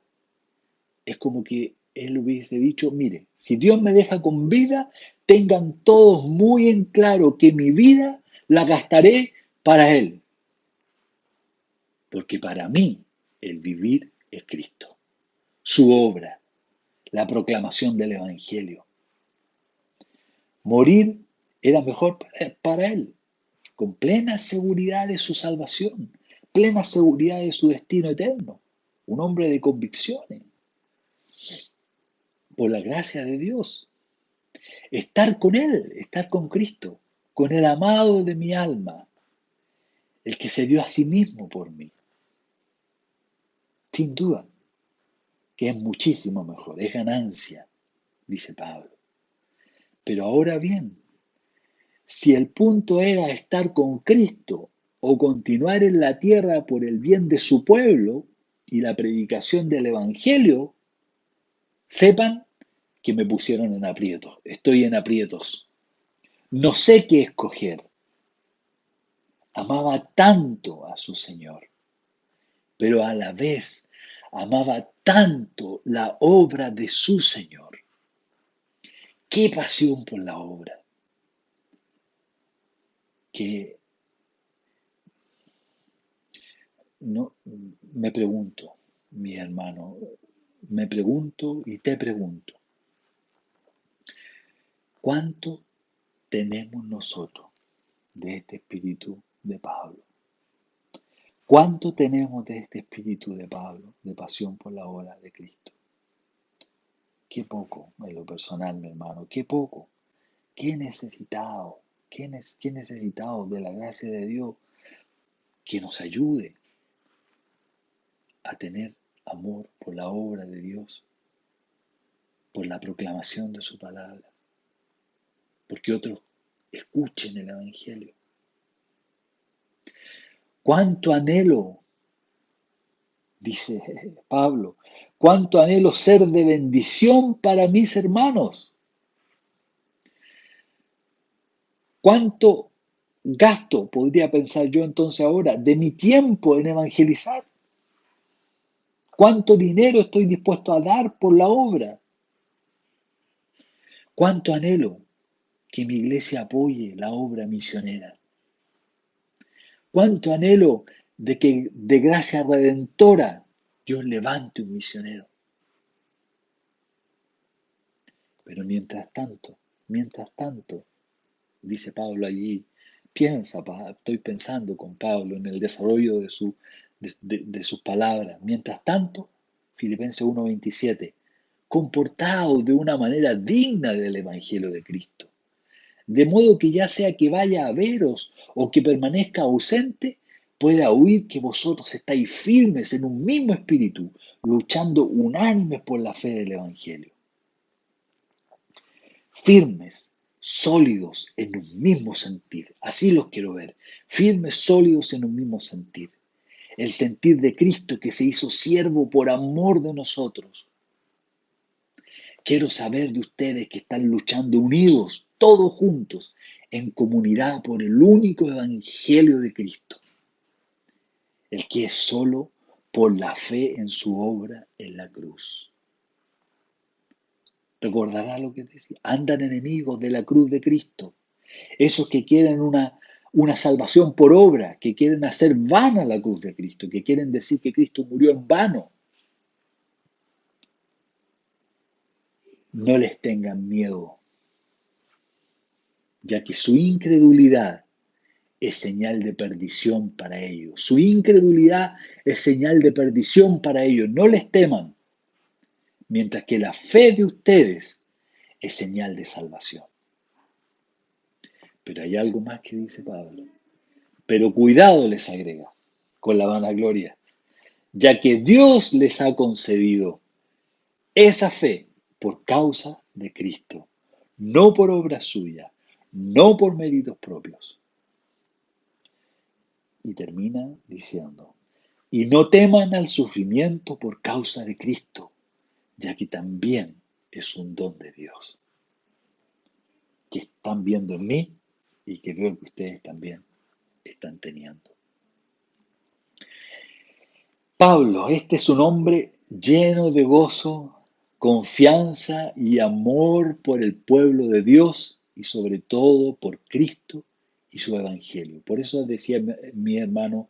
es como que él hubiese dicho, mire, si Dios me deja con vida, tengan todos muy en claro que mi vida la gastaré para Él, porque para mí el vivir es Cristo, su obra, la proclamación del Evangelio. Morir era mejor para Él, con plena seguridad de su salvación, plena seguridad de su destino eterno, un hombre de convicciones, por la gracia de Dios. Estar con Él, estar con Cristo, con el amado de mi alma, el que se dio a sí mismo por mí. Sin duda, que es muchísimo mejor, es ganancia, dice Pablo. Pero ahora bien, si el punto era estar con Cristo o continuar en la tierra por el bien de su pueblo y la predicación del Evangelio, sepan que me pusieron en aprietos, estoy en aprietos. No sé qué escoger. Amaba tanto a su Señor, pero a la vez amaba tanto la obra de su Señor. ¡Qué pasión por la obra! Que no me pregunto, mi hermano, me pregunto y te pregunto, ¿cuánto tenemos nosotros de este espíritu de Pablo? ¿Cuánto tenemos de este espíritu de Pablo, de pasión por la obra de Cristo? Qué poco en lo personal, mi hermano, qué poco, qué necesitado, qué necesitado de la gracia de Dios que nos ayude a tener amor por la obra de Dios, por la proclamación de su palabra, porque otros escuchen el Evangelio. Cuánto anhelo, dice Pablo, cuánto anhelo ser de bendición para mis hermanos. Cuánto gasto, podría pensar yo entonces ahora, de mi tiempo en evangelizar. Cuánto dinero estoy dispuesto a dar por la obra. Cuánto anhelo que mi iglesia apoye la obra misionera. Cuánto anhelo de que de gracia redentora Dios levante un misionero. Pero mientras tanto, dice Pablo allí, estoy pensando con Pablo en el desarrollo de sus palabras. Mientras tanto, Filipenses 1:27, comportados de una manera digna del Evangelio de Cristo. De modo que ya sea que vaya a veros o que permanezca ausente, pueda oír que vosotros estáis firmes en un mismo espíritu, luchando unánimes por la fe del Evangelio. Firmes, sólidos en un mismo sentir. Así los quiero ver. Firmes, sólidos en un mismo sentir. El sentir de Cristo que se hizo siervo por amor de nosotros. Quiero saber de ustedes que están luchando unidos, todos juntos, en comunidad por el único evangelio de Cristo, el que es solo por la fe en su obra en la cruz. Recordará lo que decía, andan enemigos de la cruz de Cristo, esos que quieren una salvación por obra, que quieren hacer vana la cruz de Cristo, que quieren decir que Cristo murió en vano. No les tengan miedo, ya que su incredulidad es señal de perdición para ellos. Su incredulidad es señal de perdición para ellos. No les teman, mientras que la fe de ustedes es señal de salvación. Pero hay algo más que dice Pablo. Pero cuidado, les agrega, con la vanagloria, ya que Dios les ha concedido esa fe por causa de Cristo, no por obra suya, no por méritos propios. Y termina diciendo, y no teman al sufrimiento por causa de Cristo, ya que también es un don de Dios, que están viendo en mí y que veo que ustedes también están teniendo. Pablo, este es un hombre lleno de gozo, confianza y amor por el pueblo de Dios y sobre todo por Cristo y su evangelio. Por eso decía mi hermano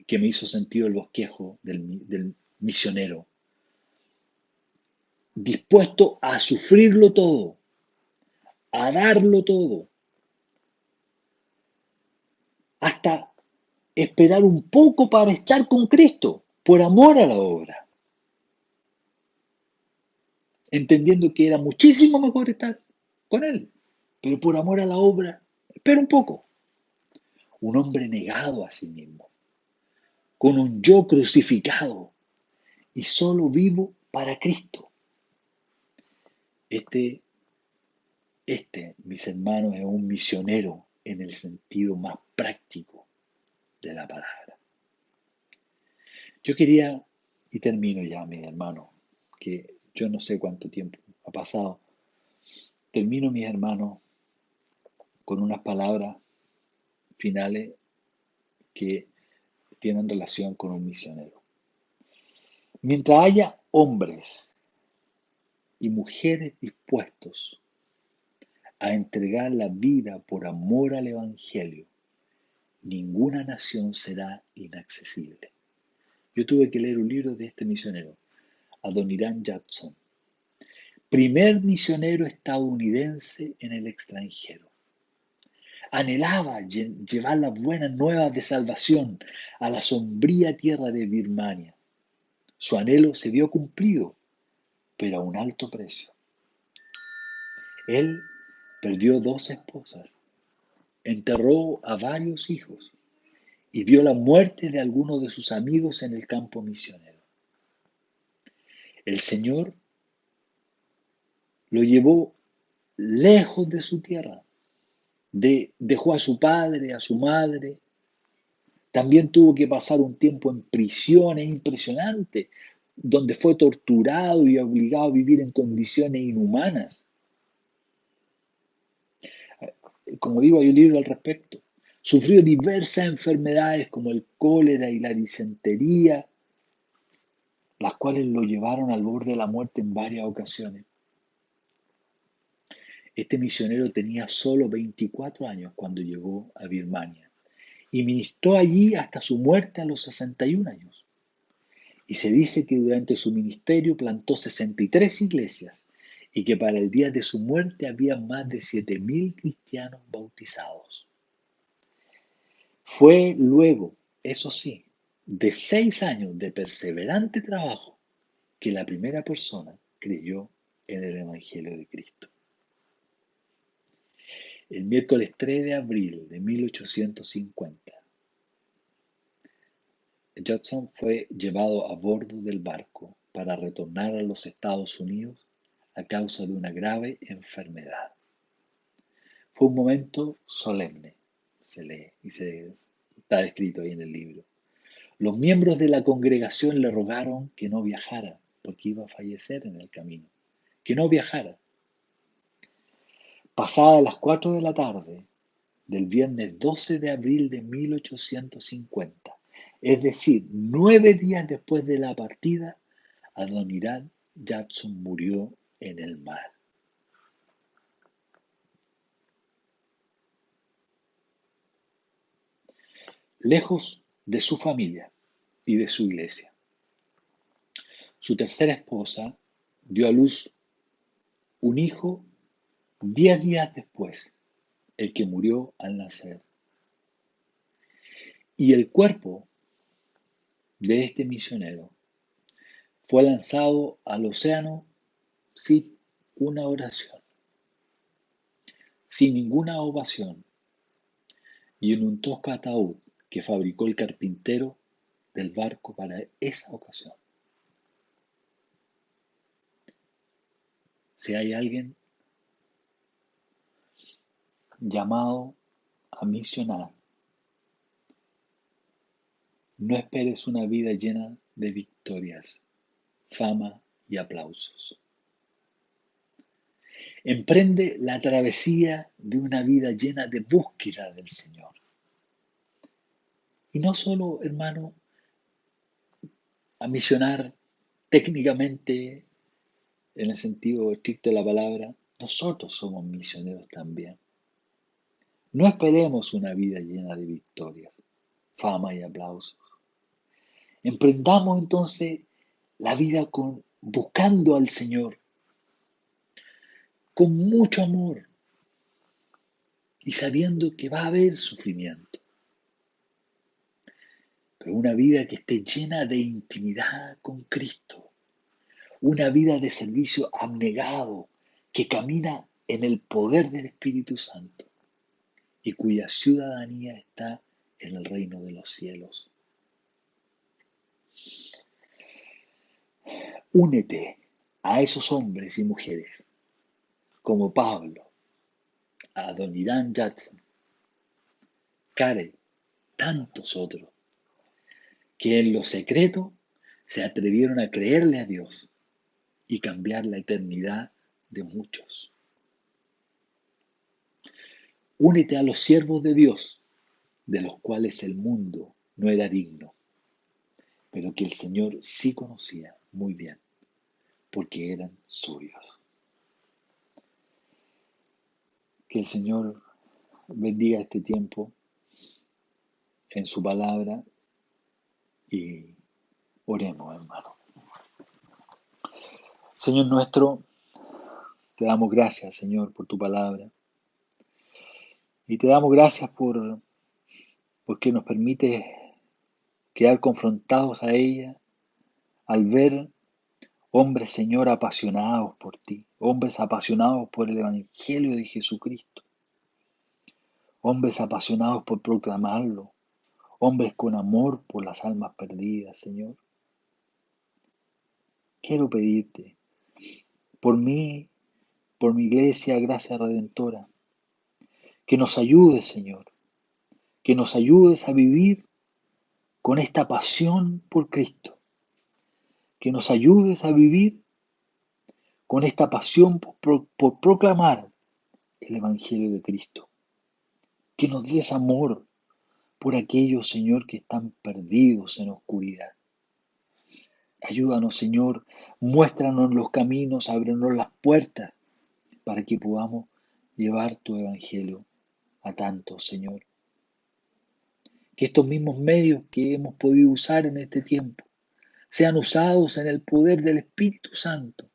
que me hizo sentido el bosquejo del misionero, dispuesto a sufrirlo todo, a darlo todo, hasta esperar un poco para estar con Cristo, por amor a la obra, entendiendo que era muchísimo mejor estar con Él, pero por amor a la obra, espera un poco. Un hombre negado a sí mismo, con un yo crucificado y solo vivo para Cristo. Este, mis hermanos, es un misionero en el sentido más práctico de la palabra. Yo quería, y termino ya, mis hermanos, que yo no sé cuánto tiempo ha pasado, termino, mis hermanos, con unas palabras finales que tienen relación con un misionero. Mientras haya hombres y mujeres dispuestos a entregar la vida por amor al Evangelio, ninguna nación será inaccesible. Yo tuve que leer un libro de este misionero, Adoniram Judson, primer misionero estadounidense en el extranjero. Anhelaba llevar las buenas nuevas de salvación a la sombría tierra de Birmania. Su anhelo se vio cumplido, pero a un alto precio. Él perdió 2 esposas, enterró a varios hijos y vio la muerte de algunos de sus amigos en el campo misionero. El Señor lo llevó lejos de su tierra, dejó a su padre, a su madre. También tuvo que pasar un tiempo en prisiones impresionantes, donde fue torturado y obligado a vivir en condiciones inhumanas. Como digo, hay un libro al respecto. Sufrió diversas enfermedades como el cólera y la disentería, las cuales lo llevaron al borde de la muerte en varias ocasiones. Este misionero tenía solo 24 años cuando llegó a Birmania y ministró allí hasta su muerte a los 61 años. Y se dice que durante su ministerio plantó 63 iglesias y que para el día de su muerte había más de 7.000 cristianos bautizados. Fue luego, eso sí, de 6 años de perseverante trabajo que la primera persona creyó en el Evangelio de Cristo. El miércoles 3 de abril de 1850, Judson fue llevado a bordo del barco para retornar a los Estados Unidos a causa de una grave enfermedad. Fue un momento solemne, se lee y está escrito ahí en el libro. Los miembros de la congregación le rogaron que no viajara, porque iba a fallecer en el camino, que no viajara. Pasadas las 4 de la tarde del viernes 12 de abril de 1850, es decir, 9 días después de la partida, Adoniram Judson murió en el mar. Lejos de su familia y de su iglesia. Su tercera esposa dio a luz un hijo 10 días después, el que murió al nacer. Y el cuerpo de este misionero fue lanzado al océano sin una oración, sin ninguna ovación, y en un tosco ataúd que fabricó el carpintero del barco para esa ocasión. Si hay alguien llamado a misionar. No esperes una vida llena de victorias, fama y aplausos. Emprende la travesía de una vida llena de búsqueda del Señor. Y no solo, hermano, a misionar técnicamente en el sentido estricto de la palabra, nosotros somos misioneros también. No esperemos una vida llena de victorias, fama y aplausos. Emprendamos entonces la vida buscando al Señor, con mucho amor y sabiendo que va a haber sufrimiento. Pero una vida que esté llena de intimidad con Cristo, una vida de servicio abnegado que camina en el poder del Espíritu Santo y cuya ciudadanía está en el reino de los cielos. Únete a esos hombres y mujeres como Pablo, a Don Irán Jackson, Karen, tantos otros, que en lo secreto se atrevieron a creerle a Dios y cambiar la eternidad de muchos. Únete a los siervos de Dios, de los cuales el mundo no era digno, pero que el Señor sí conocía muy bien, porque eran suyos. Que el Señor bendiga este tiempo en su palabra y oremos, hermano. Señor nuestro, te damos gracias, Señor, por tu palabra. Y te damos gracias porque nos permite quedar confrontados a ella al ver hombres, Señor, apasionados por ti, hombres apasionados por el Evangelio de Jesucristo, hombres apasionados por proclamarlo, hombres con amor por las almas perdidas, Señor. Quiero pedirte, por mí, por mi iglesia, Gracia Redentora, que nos ayudes, Señor, que nos ayudes a vivir con esta pasión por Cristo, que nos ayudes a vivir con esta pasión por proclamar el Evangelio de Cristo, que nos des amor por aquellos, Señor, que están perdidos en oscuridad. Ayúdanos, Señor, muéstranos los caminos, ábrenos las puertas para que podamos llevar tu Evangelio a tantos, Señor. Que estos mismos medios que hemos podido usar en este tiempo sean usados en el poder del Espíritu Santo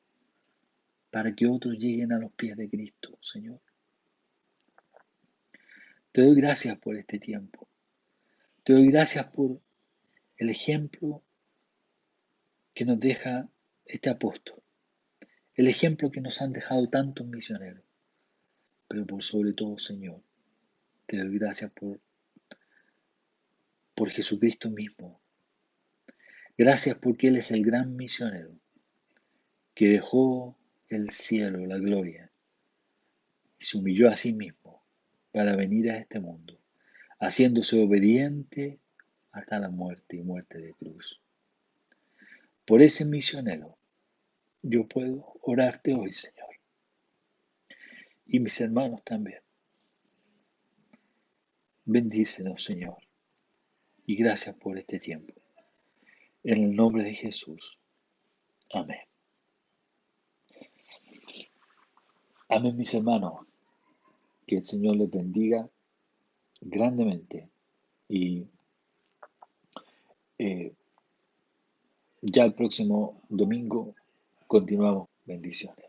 para que otros lleguen a los pies de Cristo, Señor. Te doy gracias por este tiempo. Te doy gracias por el ejemplo que nos deja este apóstol, el ejemplo que nos han dejado tantos misioneros. Pero por sobre todo, Señor, te doy gracias por Jesucristo mismo. Gracias porque Él es el gran misionero que dejó el cielo, la gloria, y se humilló a sí mismo para venir a este mundo, haciéndose obediente hasta la muerte y muerte de cruz. Por ese misionero yo puedo orarte hoy, Señor, y mis hermanos también. Bendícenos, Señor, y gracias por este tiempo. En el nombre de Jesús. Amén. Amén, mis hermanos. Que el Señor les bendiga grandemente. Y eh, ya el próximo domingo continuamos. Bendiciones.